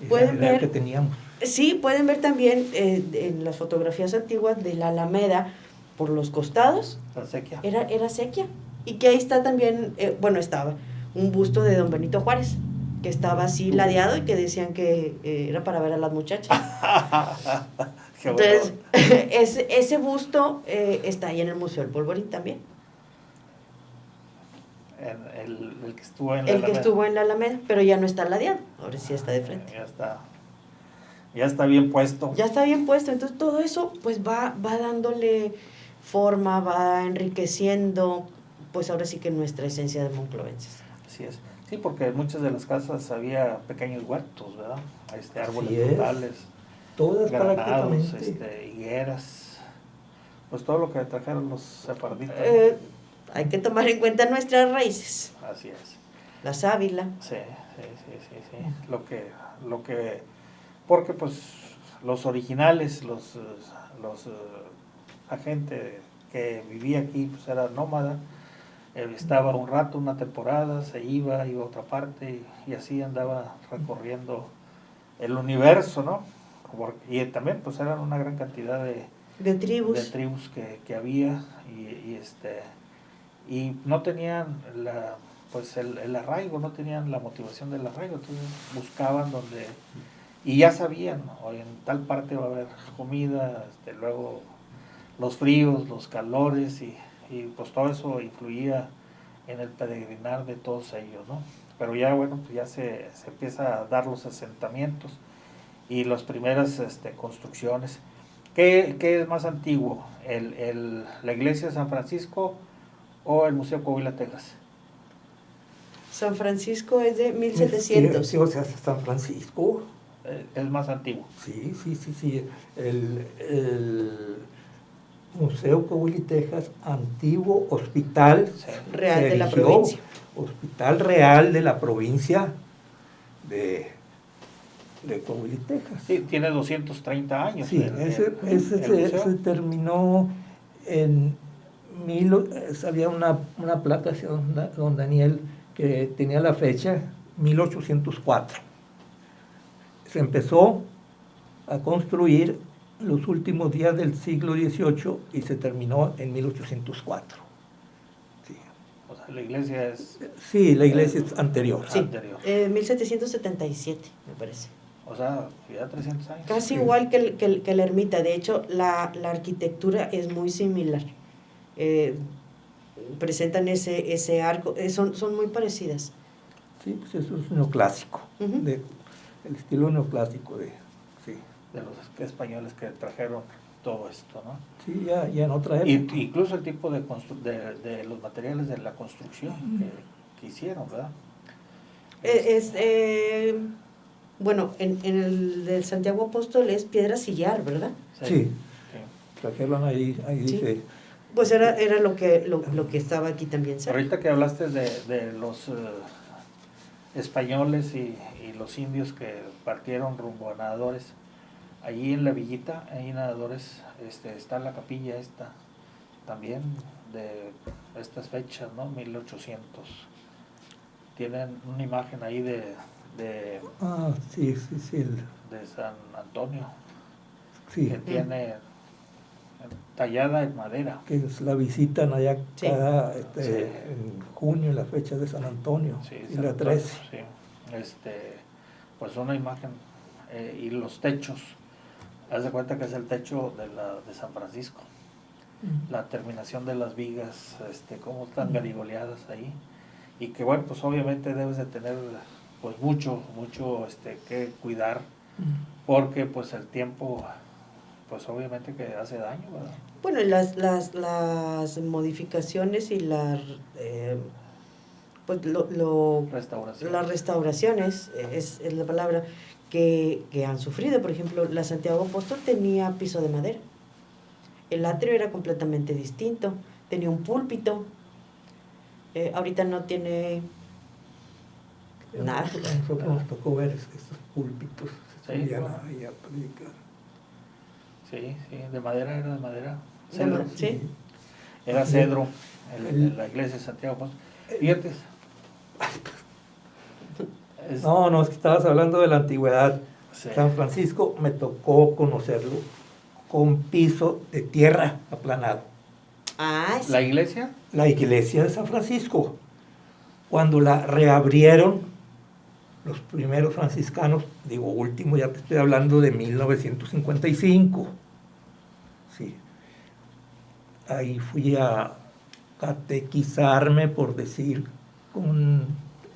Pueden Era el ver, que teníamos. sí, pueden ver también en las fotografías antiguas de la Alameda, por los costados, La sequía. era sequía. Y que ahí está también, bueno, estaba un busto de don Benito Juárez, que estaba así ladeado y que decían que era para ver a las muchachas. Qué bueno. Entonces, ese busto está ahí en el Museo del Polvorín también. El que estuvo en la El que Alameda. estuvo en la Alameda, pero ya no está ladeado, ahora sí está de frente. Ya está bien puesto. Ya está bien puesto, entonces todo eso pues va dándole forma, va enriqueciendo, pues ahora sí que nuestra esencia de monclovenses. Así es. Sí, porque en muchas de las casas había pequeños huertos, ¿verdad? Árboles Así es. frutales, Todas granados, prácticamente. Higueras, pues todo lo que trajeron los sefarditas. Hay que tomar en cuenta nuestras raíces, Así es. la sábila. Sí. Porque pues los originales, la gente que vivía aquí, pues era nómada, estaba un rato, una temporada, se iba a otra parte y así andaba recorriendo el universo, ¿no? Y también pues eran una gran cantidad De tribus. de tribus que había y no tenían el arraigo, no tenían la motivación del arraigo, entonces buscaban donde, y ya sabían, ¿no? En tal parte va a haber comida, luego los fríos, los calores y pues todo eso influía en el peregrinar de todos ellos, ¿no? Pero ya bueno, pues ya se empieza a dar los asentamientos y las primeras construcciones. ¿Qué es más antiguo? ¿La iglesia de San Francisco o el Museo Coahuila, Texas? San Francisco es de 1700. Sí, o sea, San Francisco. Es más antiguo. Sí. El Museo Coahuila, Texas, antiguo hospital Real de la provincia. Hospital Real de la provincia de Coahuila, Texas. Sí, tiene 230 años. Sí, ese se terminó en había una placa hacia don Daniel que tenía la fecha 1804. Se empezó a construir los últimos días del siglo XVIII y se terminó en 1804. Sí. O sea, la iglesia es... Sí, la iglesia es anterior. Sí, anterior. 1777, me parece. O sea, ya 300 años. Casi Sí. igual que la ermita. De hecho, la arquitectura es muy similar. Presentan ese arco, son muy parecidas. Sí, pues eso es neoclásico, Ujú. el estilo neoclásico sí. De los españoles que trajeron todo esto, ¿no? Sí, ya en otra época. Incluso el tipo de los materiales de la construcción que hicieron, ¿verdad? Bueno, en el del Santiago Apóstol es piedra sillar, ¿verdad? Sí. Trajeron ahí Sí. dice... Pues era lo que estaba aquí también cerca. Ahorita que hablaste de los españoles y los indios que partieron rumbo a Nadadores, allí en la villita, ahí en Nadadores, está la capilla esta, también de estas fechas, ¿no? 1800. Tienen una imagen ahí de sí. de San Antonio, Sí, que tiene tallada en madera. que la visitan allá Sí. cada Sí. en junio, en la fecha de San Antonio, Sí, y San la Antonio, 13. sí. Pues una imagen, y los techos, haz de cuenta que es el techo de San Francisco, la terminación de las vigas, cómo están garigoleadas ahí, y que bueno, pues obviamente debes de tener pues mucho que cuidar, porque pues el tiempo, pues obviamente que hace daño, ¿verdad? Bueno, y las modificaciones y pues Restauración. las restauraciones, es la palabra, que han sufrido. Por ejemplo, la Santiago Apóstol tenía piso de madera. El atrio era completamente distinto. Tenía un púlpito. Ahorita no tiene nada. A nosotros nos tocó ver estos púlpitos, se Sí, subían bueno. ahí a predicar. Sí, de madera, era de madera. Cedro. Sí. Era cedro en la iglesia de Santiago Apóstol. Fíjate, No, es que estabas hablando de la antigüedad. Sí. San Francisco me tocó conocerlo con piso de tierra aplanado. Ah, sí. ¿La iglesia? La iglesia de San Francisco, cuando la reabrieron los primeros franciscanos, digo último, ya te estoy hablando de 1955. Sí. Ahí fui a catequizarme, por decir, con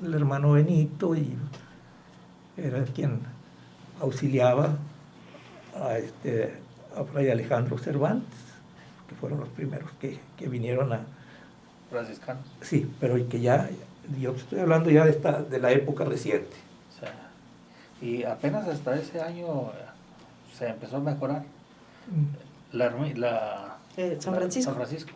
el hermano Benito, y era quien auxiliaba a Fray Alejandro Cervantes, que fueron los primeros que vinieron a... Franciscano. Sí, pero y que ya, yo te estoy hablando ya de la época reciente. O sea, y apenas hasta ese año se empezó a mejorar San Francisco. San Francisco.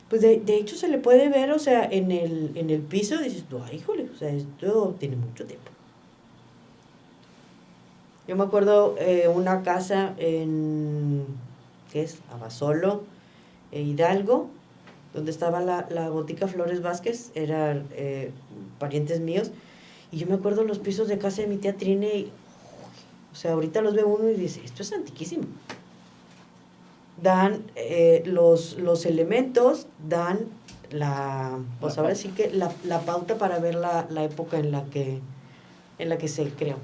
Pues de hecho se le puede ver, o sea, en el piso, dices, ay, híjole, o sea, esto tiene mucho tiempo. Yo me acuerdo una casa en, ¿qué es? Abasolo, Hidalgo, donde estaba la botica Flores Vázquez, eran parientes míos, y yo me acuerdo los pisos de casa de mi tía Trine, y, o sea, ahorita los ve uno y dice, esto es antiquísimo. Dan los elementos, dan pues ahora sí que la pauta para ver la época en la que se creó.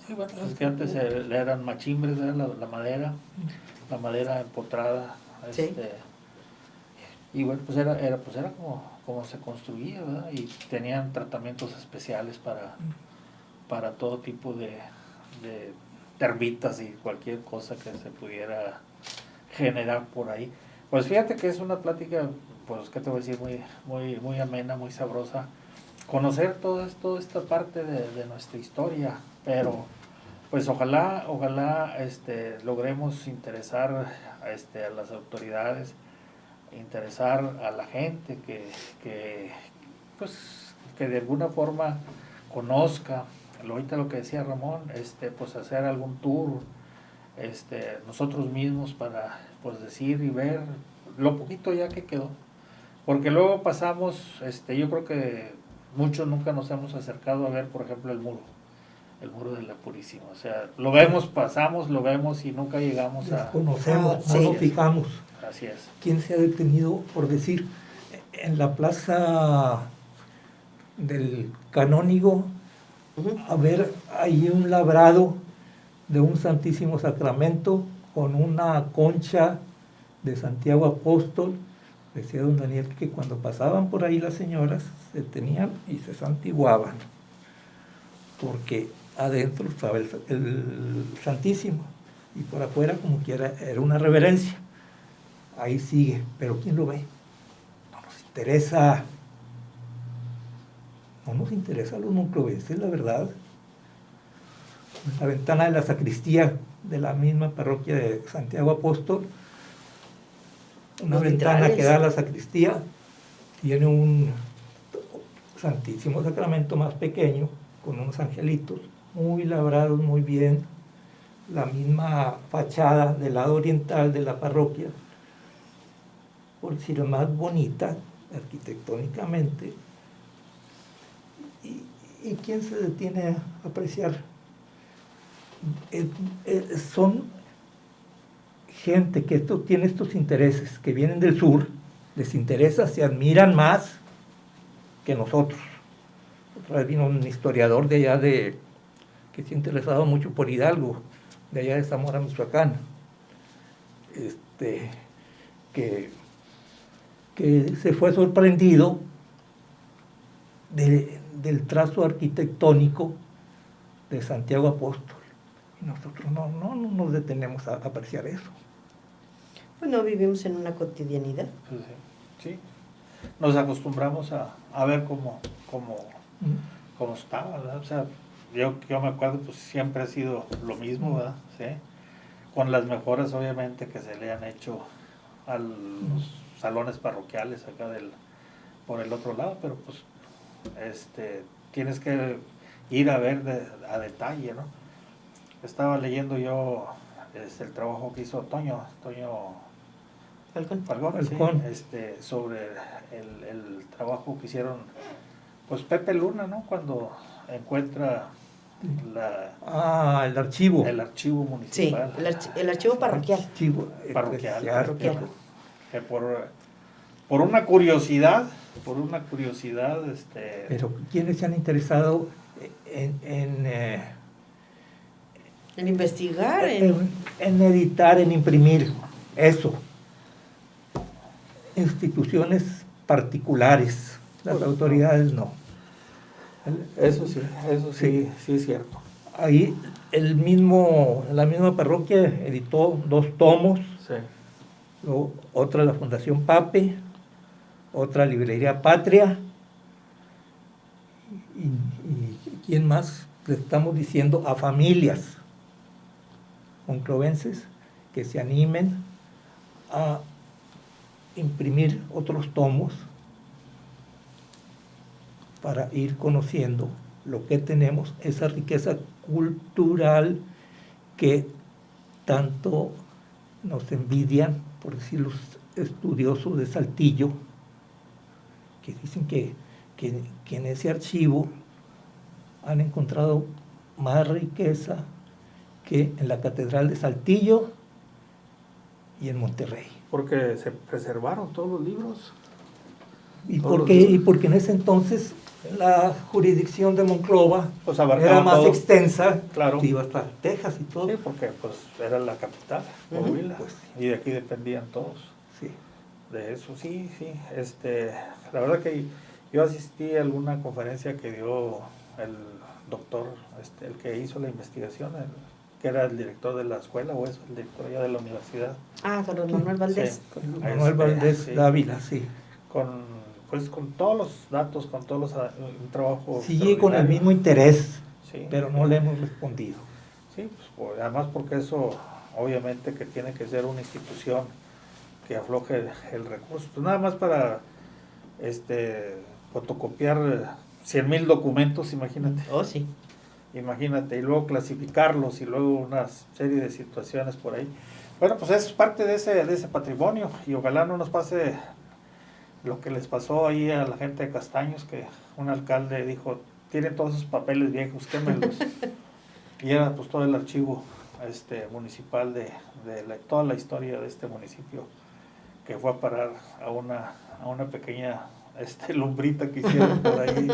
Sí, bueno, es que antes eran machimbres, era la madera empotrada, Sí. y bueno, pues era como se construía, ¿verdad? Y tenían tratamientos especiales para todo tipo de termitas y cualquier cosa que se pudiera generar por ahí. Pues fíjate que es una plática, pues, ¿qué te voy a decir? Muy amena, muy sabrosa. Conocer toda esta parte de nuestra historia, pero pues ojalá logremos interesar a las autoridades, interesar a la gente que de alguna forma conozca. Ahorita lo que decía Ramón, pues hacer algún tour, nosotros mismos para pues decir y ver lo poquito ya que quedó, porque luego pasamos, yo creo que muchos nunca nos hemos acercado a ver, por ejemplo, el muro de la Purísima, o sea, lo vemos, pasamos, lo vemos y nunca llegamos a... Conocemos, sí. no nos fijamos. Así es. ¿Quién se ha detenido, por decir, en la plaza del Canónigo, a ver ahí un labrado de un Santísimo Sacramento con una concha de Santiago Apóstol? Decía don Daniel que cuando pasaban por ahí las señoras se tenían y se santiguaban, porque adentro estaba el Santísimo y por afuera como quiera era una reverencia. Ahí sigue, pero ¿quién lo ve? No nos interesa. No nos interesa a los monclovenses, la verdad. En la ventana de la sacristía de la misma parroquia de Santiago Apóstol, una ventana que da a la sacristía, tiene un Santísimo Sacramento más pequeño, con unos angelitos muy labrados, muy bien, la misma fachada del lado oriental de la parroquia, por decir la más bonita arquitectónicamente. ¿Y quién se detiene a apreciar? Son gente que tiene estos intereses, que vienen del sur, les interesa, se admiran más que nosotros. Otra vez vino un historiador de allá que se interesaba mucho por Hidalgo, de allá de Zamora, Michoacán, que se fue sorprendido del trazo arquitectónico de Santiago Apóstol. Y nosotros no nos detenemos a apreciar eso. Pues no vivimos en una cotidianidad. Pues sí. Nos acostumbramos a ver cómo estaba, ¿verdad? O sea, yo me acuerdo, pues siempre ha sido lo mismo, ¿verdad? ¿Sí? Con las mejoras, obviamente, que se le han hecho a los salones parroquiales acá por el otro lado, pero pues tienes que ir a ver a detalle, ¿no? Estaba leyendo yo el trabajo que hizo Toño Falcón, Falcón. sí, sobre el trabajo que hicieron pues Pepe Luna, ¿no? Cuando encuentra el archivo. el archivo Sí, municipal. el archivo parroquial. Archivo Parroquial. eclesiástico. Que por una curiosidad, Pero ¿quiénes se han interesado en En investigar, en editar, en imprimir eso? Instituciones particulares, las Pues, autoridades no. Eso sí es cierto. Ahí la misma parroquia editó 2 tomos, Sí. luego otra la Fundación Pape, otra Librería Patria, y ¿quién más? Le estamos diciendo a familias monclovenses que se animen a imprimir otros tomos para ir conociendo lo que tenemos, esa riqueza cultural que tanto nos envidian, por decir los estudiosos de Saltillo, que dicen que en ese archivo han encontrado más riqueza que en la Catedral de Saltillo y en Monterrey. Porque se preservaron todos los libros. Y porque en ese entonces la jurisdicción de Monclova Pues abarcaba era más todo. extensa, Claro. iba hasta Texas y todo. Sí, porque pues era la capital, Coahuila, Pues, y de aquí dependían todos. sí. De eso, sí. La verdad que yo asistí a alguna conferencia que dio el doctor, el que hizo la investigación, que era el director de la escuela, o es el director ya de la universidad. Carlos Manuel Valdés. Sí. Manuel Valdés sí. Dávila, sí. Con todos los datos, con todos un trabajo Sigue con el extraordinario. mismo interés, Sí. pero no le hemos respondido. Sí, pues, además porque eso obviamente que tiene que ser una institución que afloje el recurso. Pues nada más para fotocopiar 100,000 documentos, imagínate. Oh, sí. Imagínate, y luego clasificarlos y luego una serie de situaciones por ahí. Bueno, pues eso es parte de ese patrimonio, y ojalá no nos pase lo que les pasó ahí a la gente de Castaños, que un alcalde dijo, tienen todos esos papeles viejos, quémelos. Y era pues todo el archivo municipal de toda la historia de este municipio, que fue a parar a una pequeña lumbrita que hicieron por ahí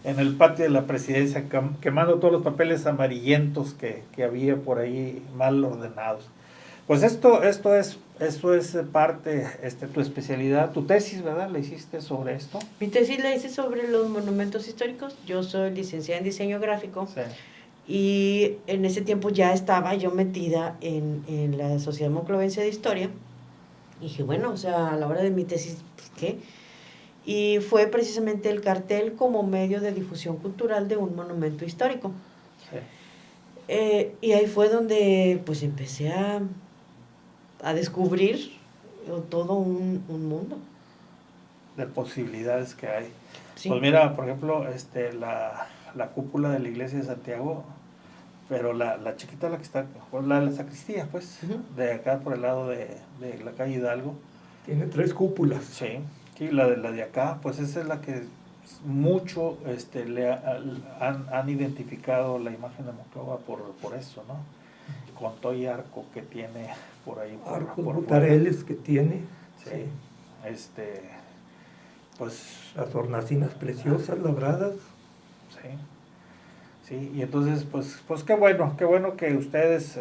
en el patio de la presidencia, quemando todos los papeles amarillentos que había por ahí mal ordenados. Pues esto es parte, tu especialidad, tu tesis, ¿verdad? ¿La hiciste sobre esto? Mi tesis la hice sobre los monumentos históricos. Yo soy licenciada en diseño gráfico. Sí. Y en ese tiempo ya estaba yo metida en la Sociedad Monclovense de Historia. Y dije, bueno, o sea, a la hora de mi tesis, pues, ¿qué? Y fue precisamente el cartel como medio de difusión cultural de un monumento histórico. Sí. Y ahí fue donde pues empecé a descubrir todo un mundo. De posibilidades que hay. Sí. Pues mira, por ejemplo, la cúpula de la iglesia de Santiago, pero la chiquita, la que está, pues, la sacristía, pues, de acá por el lado de la calle Hidalgo. Tiene 3 cúpulas. Sí, la de acá, pues esa es la que mucho han identificado la imagen de Monclova por eso, ¿no? Con todo y arco que tiene por ahí. Arcos butareles que tiene. Sí. Pues las hornacinas preciosas labradas. Sí, y entonces pues qué bueno que ustedes,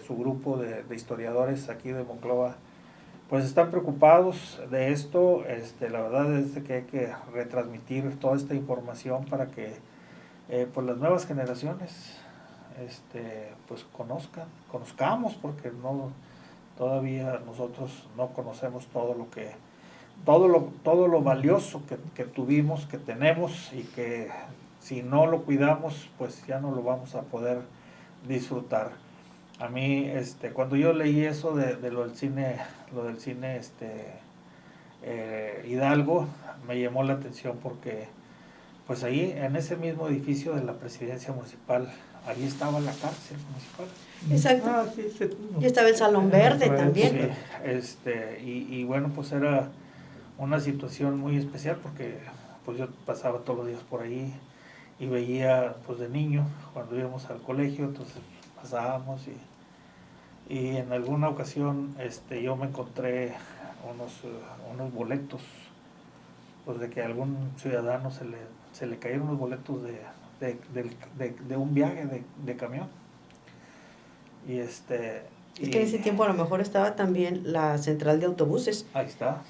su grupo de historiadores aquí de Monclova, pues están preocupados de esto. La verdad es que hay que retransmitir toda esta información para que pues las nuevas generaciones pues conozcamos, porque todavía nosotros no conocemos todo lo valioso que tuvimos, que tenemos, y que si no lo cuidamos, pues ya no lo vamos a poder disfrutar. A mí, cuando yo leí eso de lo del cine Hidalgo, me llamó la atención porque pues ahí en ese mismo edificio de la presidencia municipal, ahí estaba la cárcel municipal. Exacto. Sí. Y estaba el Salón Verde también. Sí, y bueno, pues era una situación muy especial porque pues yo pasaba todos los días por ahí y veía, pues de niño, cuando íbamos al colegio, entonces pasábamos y en alguna ocasión yo me encontré unos boletos, pues de que a algún ciudadano se le cayeron unos boletos de un viaje de camión. Y Es que en ese tiempo a lo mejor estaba también la central de autobuses. Ahí está,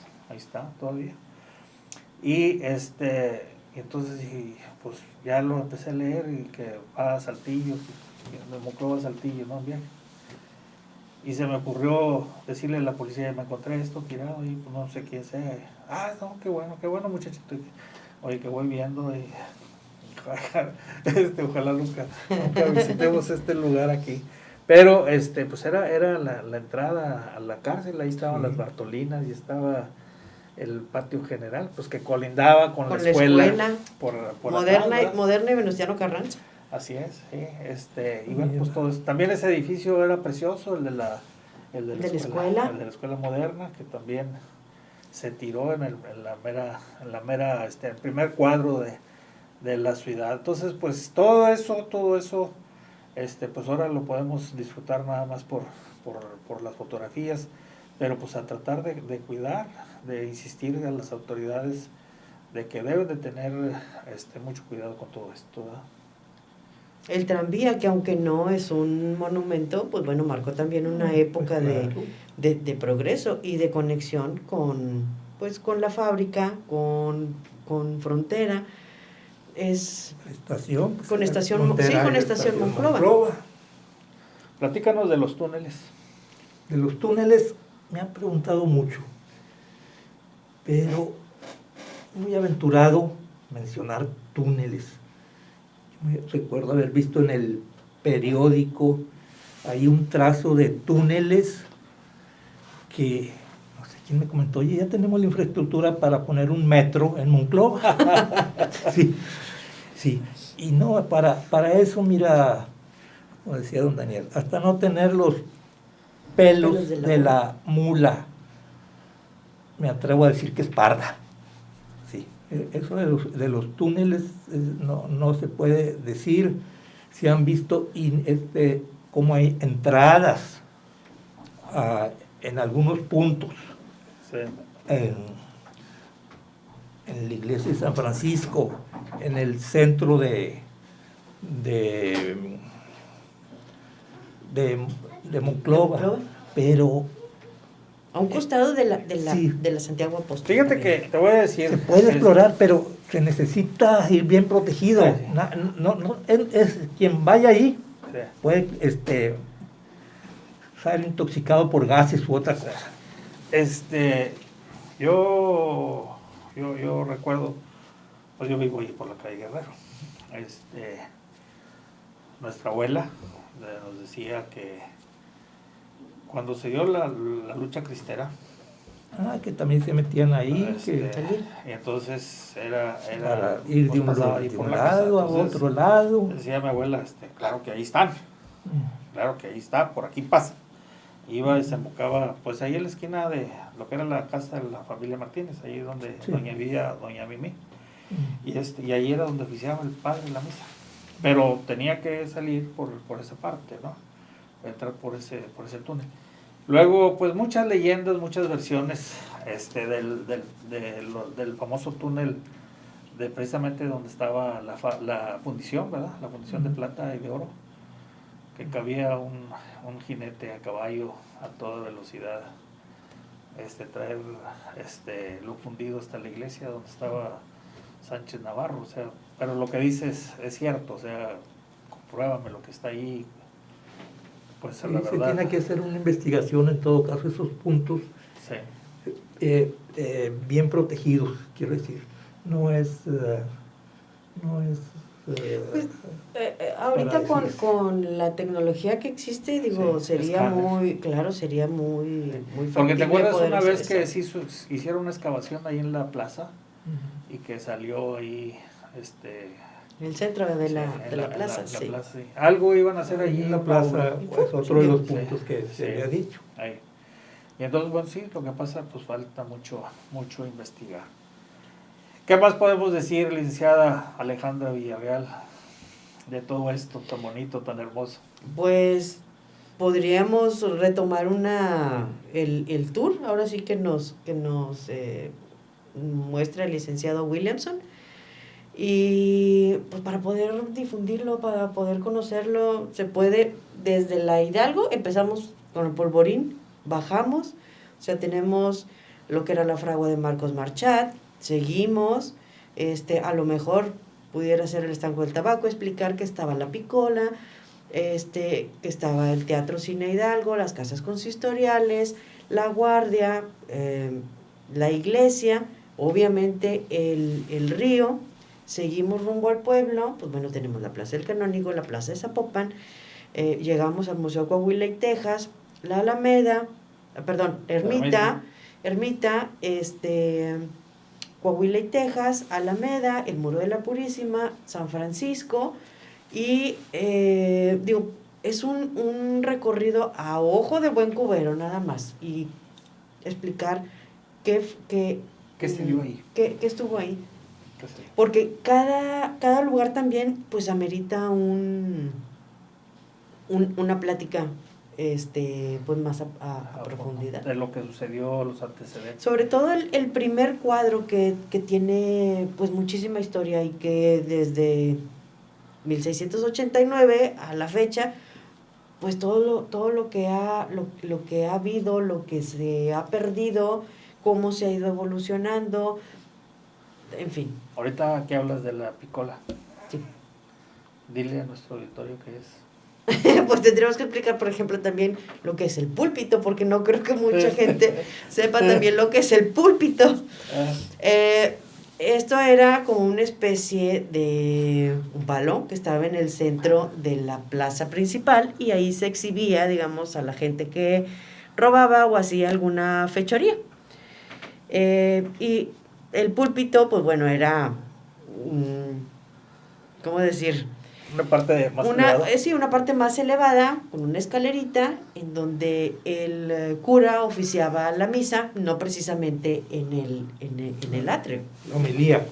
todavía. Y entonces dije, pues ya lo empecé a leer y que va a Saltillo, de Monclova a Saltillo, ¿no? Bien. Y se me ocurrió decirle a la policía, me encontré esto tirado y pues, no sé quién sea. Ah, no, qué bueno muchachito. Oye, que voy viendo y ojalá nunca visitemos este lugar aquí. Pero pues era la entrada a la cárcel, ahí estaban las Bartolinas y estaba el patio general, pues que colindaba con la escuela por moderna y Venustiano Carranza. Así es, sí, y bueno, pues todo eso. También ese edificio era precioso, el de la escuela moderna, que también se tiró en la mera el primer cuadro de la ciudad. Entonces, pues todo eso, pues ahora lo podemos disfrutar nada más por las fotografías, pero pues a tratar de cuidar, de insistir a las autoridades de que deben de tener mucho cuidado con todo esto, ¿verdad? El tranvía, que aunque no es un monumento, pues bueno, marcó también una época de progreso y de conexión con la fábrica, con Frontera. Estación Monclova. Platícanos de los túneles. De los túneles me han preguntado mucho, pero muy aventurado mencionar túneles. Yo me recuerdo haber visto en el periódico ahí un trazo de túneles que no sé quién me comentó, oye, ya tenemos la infraestructura para poner un metro en Monclova. Sí, y no, para eso, mira, como decía don Daniel, hasta no tener los pelos de la mula, me atrevo a decir que es parda. Sí, eso de los túneles no se puede decir. Si han visto cómo hay entradas en algunos puntos. Sí. En la iglesia de San Francisco, en el centro de Monclova, pero a un costado de la Santiago Apóstol. Fíjate que te voy a decir, se puede explorar, pero se necesita ir bien protegido. Es quien vaya ahí puede salir intoxicado por gases u otra cosa. Yo recuerdo, pues yo vivo ahí por la calle Guerrero. Nuestra abuela nos decía que cuando se dio la lucha cristera, que también se metían ahí, y entonces era para ir de un lado a otro lado. Decía mi abuela, claro que ahí están, claro que ahí está, por aquí pasa. Iba y se embocaba, pues ahí en la esquina de lo que era la casa de la familia Martínez, ahí donde vivía doña Mimi. Y ahí era donde oficiaba el padre la misa. Pero tenía que salir por esa parte, ¿no? Entrar por ese túnel. Luego, pues muchas leyendas, muchas versiones del famoso túnel de precisamente donde estaba la fundición, ¿verdad? La fundición de plata y de oro, que cabía un jinete a caballo a toda velocidad, traer lo fundido hasta la iglesia donde estaba Sánchez Navarro, o sea, pero lo que dices es cierto, o sea, compruébame lo que está ahí, pues la verdad. Se tiene que hacer una investigación en todo caso, esos puntos bien protegidos, quiero decir, no es ahorita con la tecnología que existe, digo, sería muy fácil. Porque te acuerdas una vez que se hicieron una excavación ahí en la plaza y que salió ahí el centro de la plaza, la plaza, sí. Algo iban a hacer ahí en la plaza. Es otro de los puntos que se había dicho. Ahí. Y entonces, bueno, sí, lo que pasa, pues falta mucho investigar. ¿Qué más podemos decir, licenciada Alejandra Villareal, de todo esto tan bonito, tan hermoso? Pues podríamos retomar el tour, ahora sí que nos muestra el licenciado Williamson, y pues para poder difundirlo, para poder conocerlo, se puede desde la Hidalgo, empezamos con el Polvorín, bajamos, o sea, tenemos lo que era la fragua de Marcos Marchat, seguimos, a lo mejor pudiera ser el estanco del tabaco, explicar que estaba la Picola, que estaba el Teatro Cine Hidalgo, las casas consistoriales, la guardia, la iglesia, obviamente el río. Seguimos rumbo al pueblo, pues bueno, tenemos la Plaza del Canónigo, la Plaza de Zapopan, llegamos al Museo Coahuila y Texas, la Alameda, Ermita, Coahuila y Texas, Alameda, el Muro de la Purísima, San Francisco, y es un recorrido a ojo de buen cubero nada más, y explicar qué se dio ahí? ¿Qué estuvo ahí? Porque cada lugar también pues amerita una plática pues más a profundidad. De lo que sucedió, los antecedentes. Sobre todo el primer cuadro que tiene pues muchísima historia y que desde 1689 a la fecha, pues todo lo que ha habido, lo que se ha perdido, cómo se ha ido evolucionando, en fin. Ahorita que hablas de la Picola, sí. Dile a nuestro auditorio qué es. Pues tendríamos que explicar, por ejemplo, también lo que es el púlpito, porque no creo que mucha gente sepa también lo que es el púlpito. Esto era como una especie de un palo que estaba en el centro de la plaza principal, y ahí se exhibía, digamos, a la gente que robaba o hacía alguna fechoría. Y el púlpito, pues bueno, era, ¿cómo decir? Una parte más elevada. Sí, una parte más elevada, con una escalerita, en donde el cura oficiaba la misa, no precisamente en el atrio. La homilía.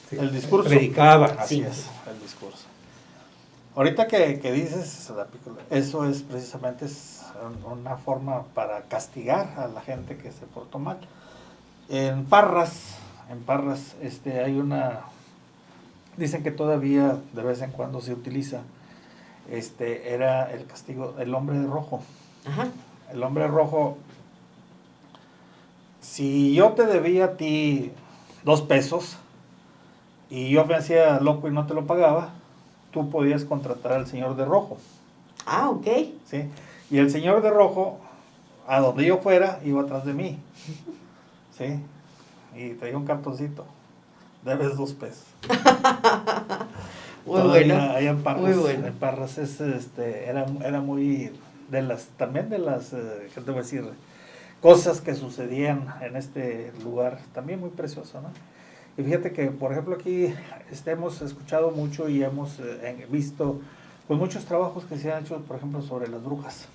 Sí, el discurso. Predicaba. Así sí. es, el discurso. Ahorita que dices la Picola, eso es precisamente una forma para castigar a la gente que se portó mal. En Parras hay una... Dicen que todavía de vez en cuando se utiliza, era el castigo, el hombre de rojo. Ajá. El hombre rojo, si yo te debía a ti 2 pesos y yo me hacía loco y no te lo pagaba, tú podías contratar al señor de rojo. Ah, ok. ¿Sí? Y el señor de rojo, a donde yo fuera, iba atrás de mí. ¿Sí? Y traía un cartoncito. Debes 2 pesos. Muy bueno. Allá en Parras, muy bueno. En Parras era muy de las ¿qué te voy a decir? Cosas que sucedían en este lugar, también muy precioso, ¿no? Y fíjate que, por ejemplo, aquí hemos escuchado mucho y hemos visto pues muchos trabajos que se han hecho, por ejemplo, sobre las brujas.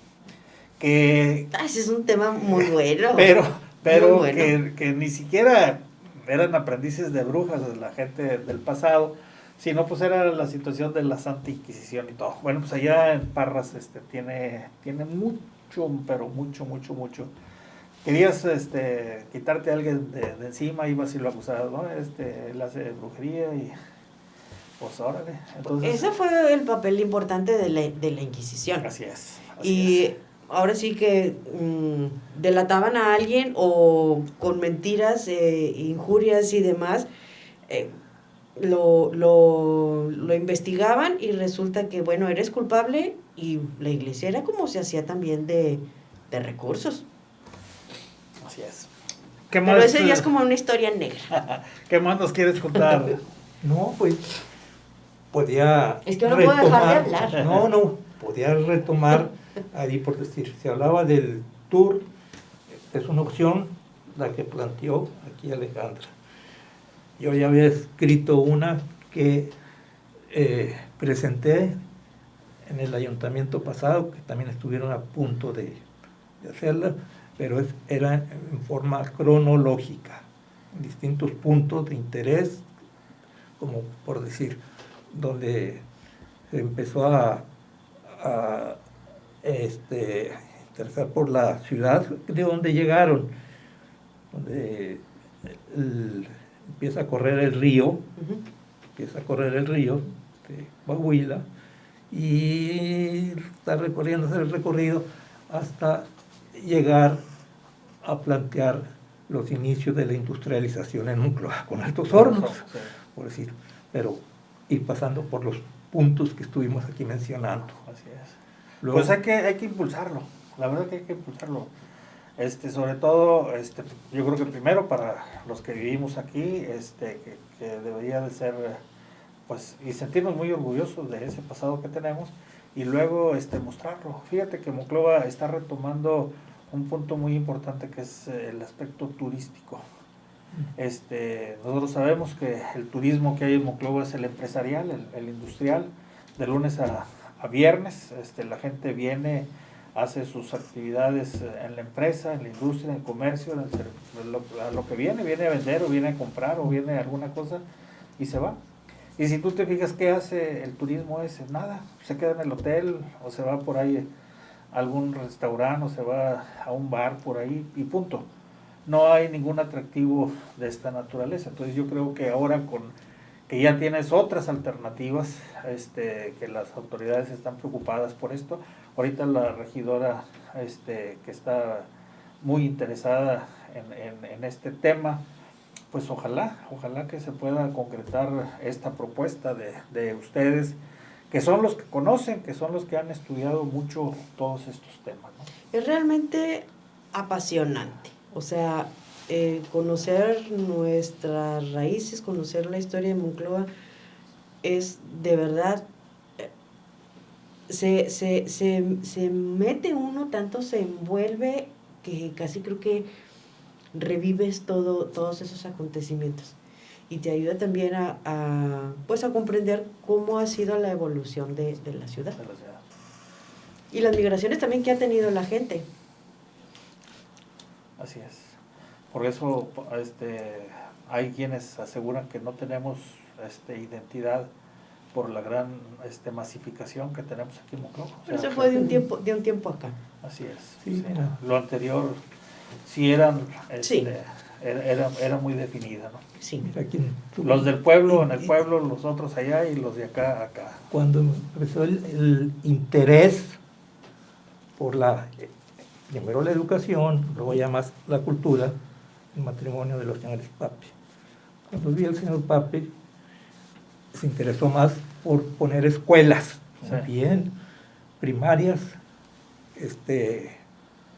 Que Ese es un tema muy bueno. pero muy bueno. que ni siquiera eran aprendices de brujas, de la gente del pasado, sino pues era la situación de la Santa Inquisición y todo. Bueno, pues allá en Parras tiene mucho, pero mucho. Querías quitarte a alguien de encima, ibas y lo acusabas, ¿no? Él hace brujería y pues órale. Entonces, ese fue el papel importante de la Inquisición. Así es. Ahora sí que delataban a alguien o con mentiras, injurias y demás, lo investigaban y resulta que, bueno, eres culpable, y la iglesia era como se hacía también de recursos. Así es. Pero ese ya es como una historia negra. ¿Qué más nos quieres contar? No, pues podía Es que no puedo dejar de hablar. No, podía retomar ahí, por decir, se hablaba del tour, es una opción la que planteó aquí Alejandra. Yo ya había escrito una que presenté en el ayuntamiento pasado, que también estuvieron a punto de hacerla, pero era en forma cronológica. distintos puntos de interés, como por decir, donde se empezó a interesar por la ciudad de donde llegaron, donde empieza a correr el río, de Coahuila, y está recorriendo el recorrido hasta llegar a plantear los inicios de la industrialización en Monclova, con altos hornos, Sí. por decir, pero ir pasando por los puntos que estuvimos aquí mencionando. Así es. Luego, Pues hay que impulsarlo, la verdad que hay que impulsarlo. Sobre todo, yo creo que primero para los que vivimos aquí, que debería de ser, pues, y sentirnos muy orgullosos de ese pasado que tenemos, y luego mostrarlo. Fíjate que Monclova está retomando un punto muy importante que es el aspecto turístico. Nosotros sabemos que el turismo que hay en Monclova es el empresarial, el industrial, de lunes a viernes. La gente viene, hace sus actividades en la empresa, en la industria, en el comercio, a lo que viene a vender o viene a comprar o viene a alguna cosa y se va. Y si tú te fijas qué hace el turismo ese, nada, se queda en el hotel o se va por ahí a algún restaurante o se va a un bar por ahí y punto. No hay ningún atractivo de esta naturaleza. Entonces yo creo que ahora que ya tienes otras alternativas, que las autoridades están preocupadas por esto. Ahorita la regidora que está muy interesada en este tema, pues ojalá que se pueda concretar esta propuesta de ustedes, que son los que conocen, que son los que han estudiado mucho todos estos temas, ¿no? Es realmente apasionante, o sea, conocer nuestras raíces, conocer la historia de Monclova, es de verdad, se mete uno, tanto se envuelve, que casi creo que revives todos esos acontecimientos. Y te ayuda también a comprender cómo ha sido la evolución de la ciudad. Y las migraciones también que ha tenido la gente. Así es. Por eso hay quienes aseguran que no tenemos identidad por la gran masificación que tenemos aquí en Monclova. Pero eso fue de un tiempo acá. Así es. Sí, Sí. mira. Lo anterior sí eran Sí. era muy definida, ¿no? Sí. mira, Los del pueblo en el pueblo, los otros allá y los de acá. Cuando empezó el interés por primero la educación, luego ya más la cultura, el matrimonio de los señores Pape. Cuando vi al señor Pape, se interesó más por poner escuelas, Sí. bien primarias.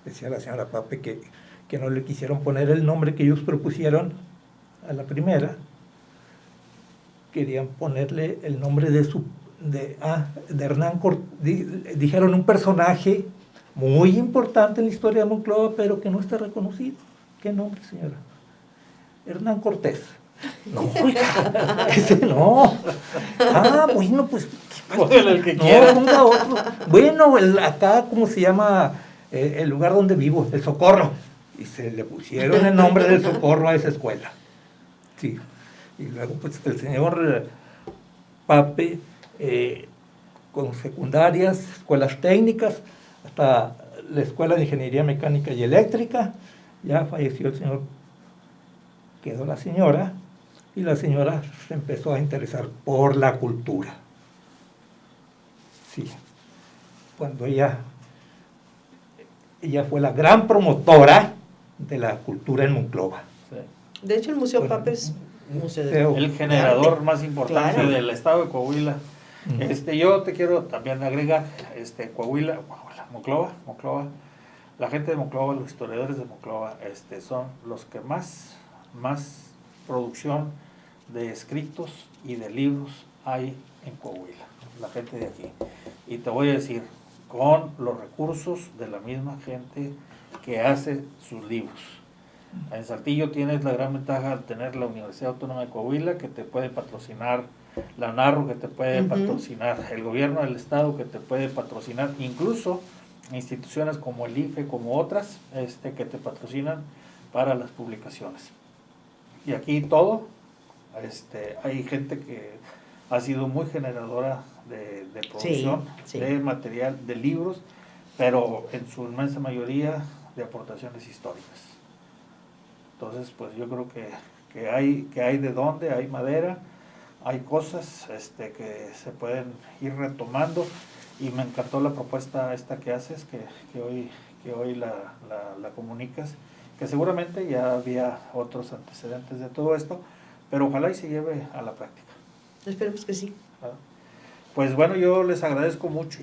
Decía la señora Pape que no le quisieron poner el nombre que ellos propusieron a la primera. Querían ponerle el nombre de Hernán Cortés. Dijeron un personaje muy importante en la historia de Monclova, pero que no está reconocido. ¿Qué nombre, señora? Hernán Cortés. No, oiga, ese no. Bueno, pues. Póngale el que no, quiera. ponga otro. Bueno, acá, ¿cómo se llama el lugar donde vivo? El Socorro. Y se le pusieron el nombre del Socorro a esa escuela. Sí. Y luego, pues, el señor Pape, con secundarias, escuelas técnicas, hasta la Escuela de Ingeniería Mecánica y Eléctrica. Ya falleció el señor, quedó la señora, y la señora se empezó a interesar por la cultura. Sí, cuando ella fue la gran promotora de la cultura en Monclova. Sí. De hecho, el Museo Bueno, Pape es museo El generador arte. más importante Claro. del estado de Coahuila. Yo te quiero también agregar, Monclova, la gente de Monclova, los historiadores de Monclova, son los que más producción de escritos y de libros hay en Coahuila, la gente de aquí. Y te voy a decir, con los recursos de la misma gente que hace sus libros. En Saltillo tienes la gran ventaja de tener la Universidad Autónoma de Coahuila, que te puede patrocinar, la Narro, que te puede patrocinar, el gobierno del estado, que te puede patrocinar, incluso instituciones como el IFE, como otras, que te patrocinan para las publicaciones. Y aquí todo, hay gente que ha sido muy generadora de producción, sí. de material, de libros, pero en su inmensa mayoría de aportaciones históricas. Entonces, pues yo creo que hay de dónde, hay madera, hay cosas que se pueden ir retomando, y me encantó la propuesta esta que haces, que hoy la comunicas, que seguramente ya había otros antecedentes de todo esto, pero ojalá y se lleve a la práctica. Esperemos que sí. Pues bueno, yo les agradezco mucho.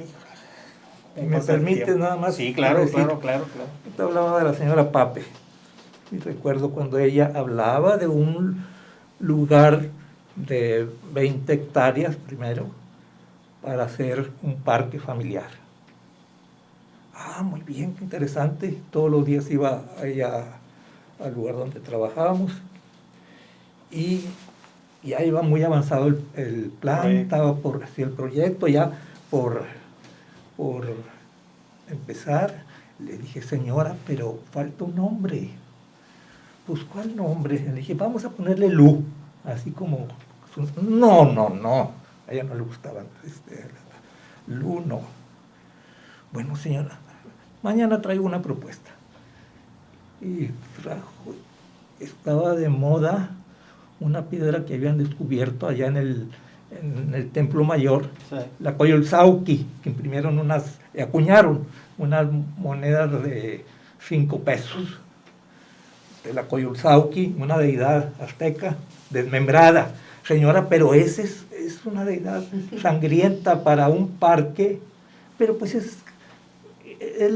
Si me permite nada más. Sí, claro. Te hablaba de la señora Pape. Y recuerdo cuando ella hablaba de un lugar de 20 hectáreas primero para hacer un parque familiar. Muy bien, qué interesante. Todos los días iba ella al lugar donde trabajábamos y ya iba muy avanzado el plan, estaba por el proyecto, ya por empezar. Le dije, señora, pero falta un nombre. Pues, ¿cuál nombre? Le dije, vamos a ponerle Lu, así como... No, a ella no le gustaban, Lu no. Bueno, señora, mañana traigo una propuesta. Y estaba de moda una piedra que habían descubierto allá en el Templo Mayor, sí. La Coyolxauhqui, que acuñaron unas monedas de 5 pesos. De la Coyolxauhqui, una deidad azteca desmembrada. Señora, pero esa es una deidad sangrienta para un parque, pero pues es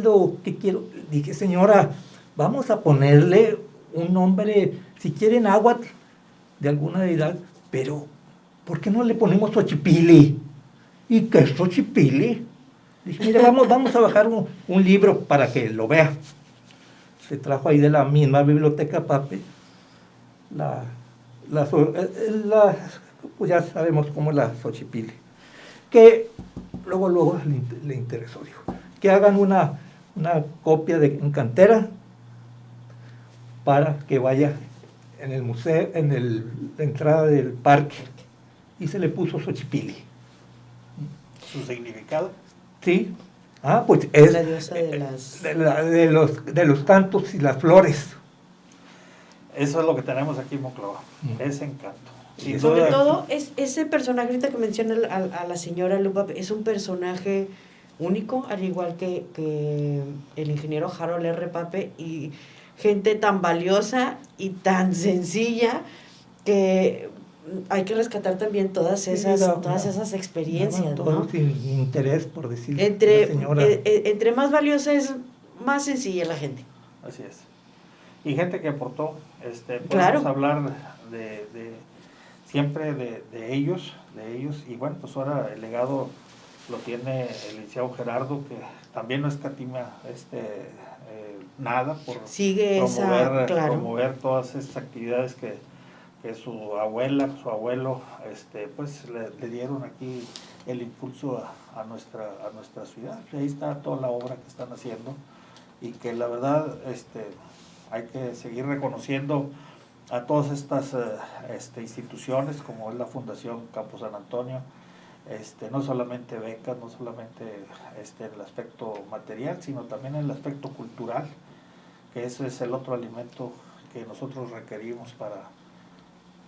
lo que quiero. Dije, señora, vamos a ponerle un nombre, si quieren náhuatl, de alguna deidad, pero ¿por qué no le ponemos Xochipilli? ¿Y qué es Xochipilli? Dije, mire, vamos a bajar un libro para que lo vea. Se trajo ahí de la misma biblioteca Pape, pues ya sabemos cómo es la Xochipilli, que luego le interesó, dijo, que hagan una copia en cantera para que vaya en el museo, la entrada del parque, y se le puso Xochipilli. ¿Su significado? Sí. Pues es la diosa de las... de los cantos y las flores. Eso es lo que tenemos aquí en Monclova, ese encanto. Sí, sobre todo, ese personaje ahorita que menciona a la señora Lupa, es un personaje único, al igual que el ingeniero Harold R. Pape, y gente tan valiosa y tan sencilla que hay que rescatar también todas esas experiencias, ¿no? Sin interés, por decirlo. Entre más valiosa es, más sencilla la gente. Así es. Y gente que aportó, claro. Podemos hablar siempre de ellos, y bueno, pues ahora el legado lo tiene el licenciado Gerardo, que también no escatima nada por promover todas estas actividades que su abuela, su abuelo, pues le dieron aquí el impulso a nuestra ciudad. Y ahí está toda la obra que están haciendo, y que la verdad hay que seguir reconociendo a todas estas instituciones, como es la Fundación Campo San Antonio, no solamente becas, no solamente en el aspecto material, sino también en el aspecto cultural, que ese es el otro alimento que nosotros requerimos para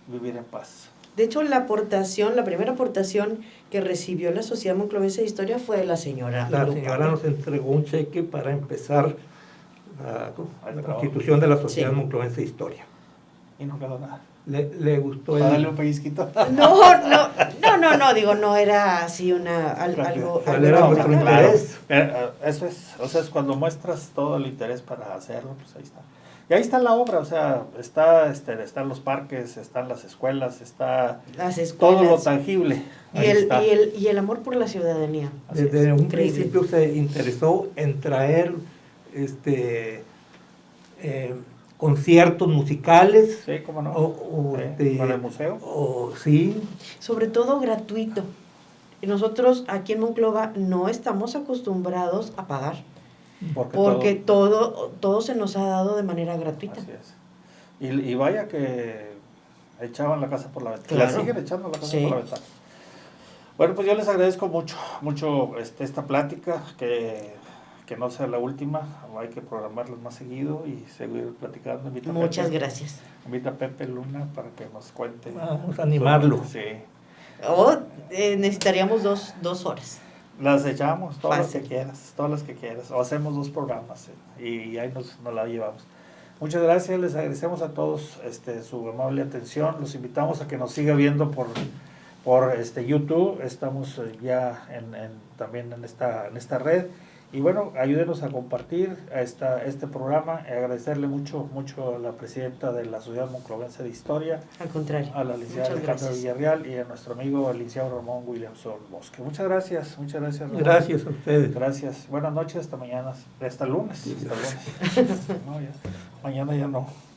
vivir en paz. De hecho, la primera aportación que recibió la Sociedad Monclovense de Historia fue de la señora. La señora nos entregó un cheque para empezar la constitución de la Sociedad Monclovense de Historia. Y no quedó nada. Le gustó ¿Para darle un pellizquito? No, digo, no era así algo era nuestro interés. Eso es cuando muestras todo el interés para hacerlo, pues ahí está. Y ahí está la obra, o sea, están los parques, están las escuelas, está todo lo tangible. Y el amor por la ciudadanía. Desde un principio se interesó en traer conciertos musicales. Sí, cómo no. ¿Para el museo? Sí. Sobre todo gratuito. Nosotros aquí en Monclova no estamos acostumbrados a pagar. Porque todo se nos ha dado de manera gratuita. Así es. Y vaya que echaban la casa por la ventana. Claro. La siguen echando la casa Sí. por la ventana. Bueno, pues yo les agradezco mucho esta plática, que no sea la última, hay que programarla más seguido y seguir platicando. Muchas gracias. Invita a Pepe Luna para que nos cuente. Vamos a animarlo. Sí. Necesitaríamos 2 horas. Las echamos, todas Fácil. todas las que quieras. O hacemos 2 programas y ahí nos la llevamos. Muchas gracias, les agradecemos a todos su amable atención. Los invitamos a que nos siga viendo por YouTube. Estamos ya también en esta red. Y bueno, ayúdenos a compartir este programa. Agradecerle mucho a la presidenta de la Sociedad Monclovense de Historia, Al contrario. a la licenciada Muchas Alejandra gracias. Villarreal y a nuestro amigo el licenciado Ramón Williamson Bosque. Muchas gracias. Ramón. Gracias a ustedes. Gracias. Buenas noches, hasta mañana, hasta lunes. No, ya. Mañana ya no.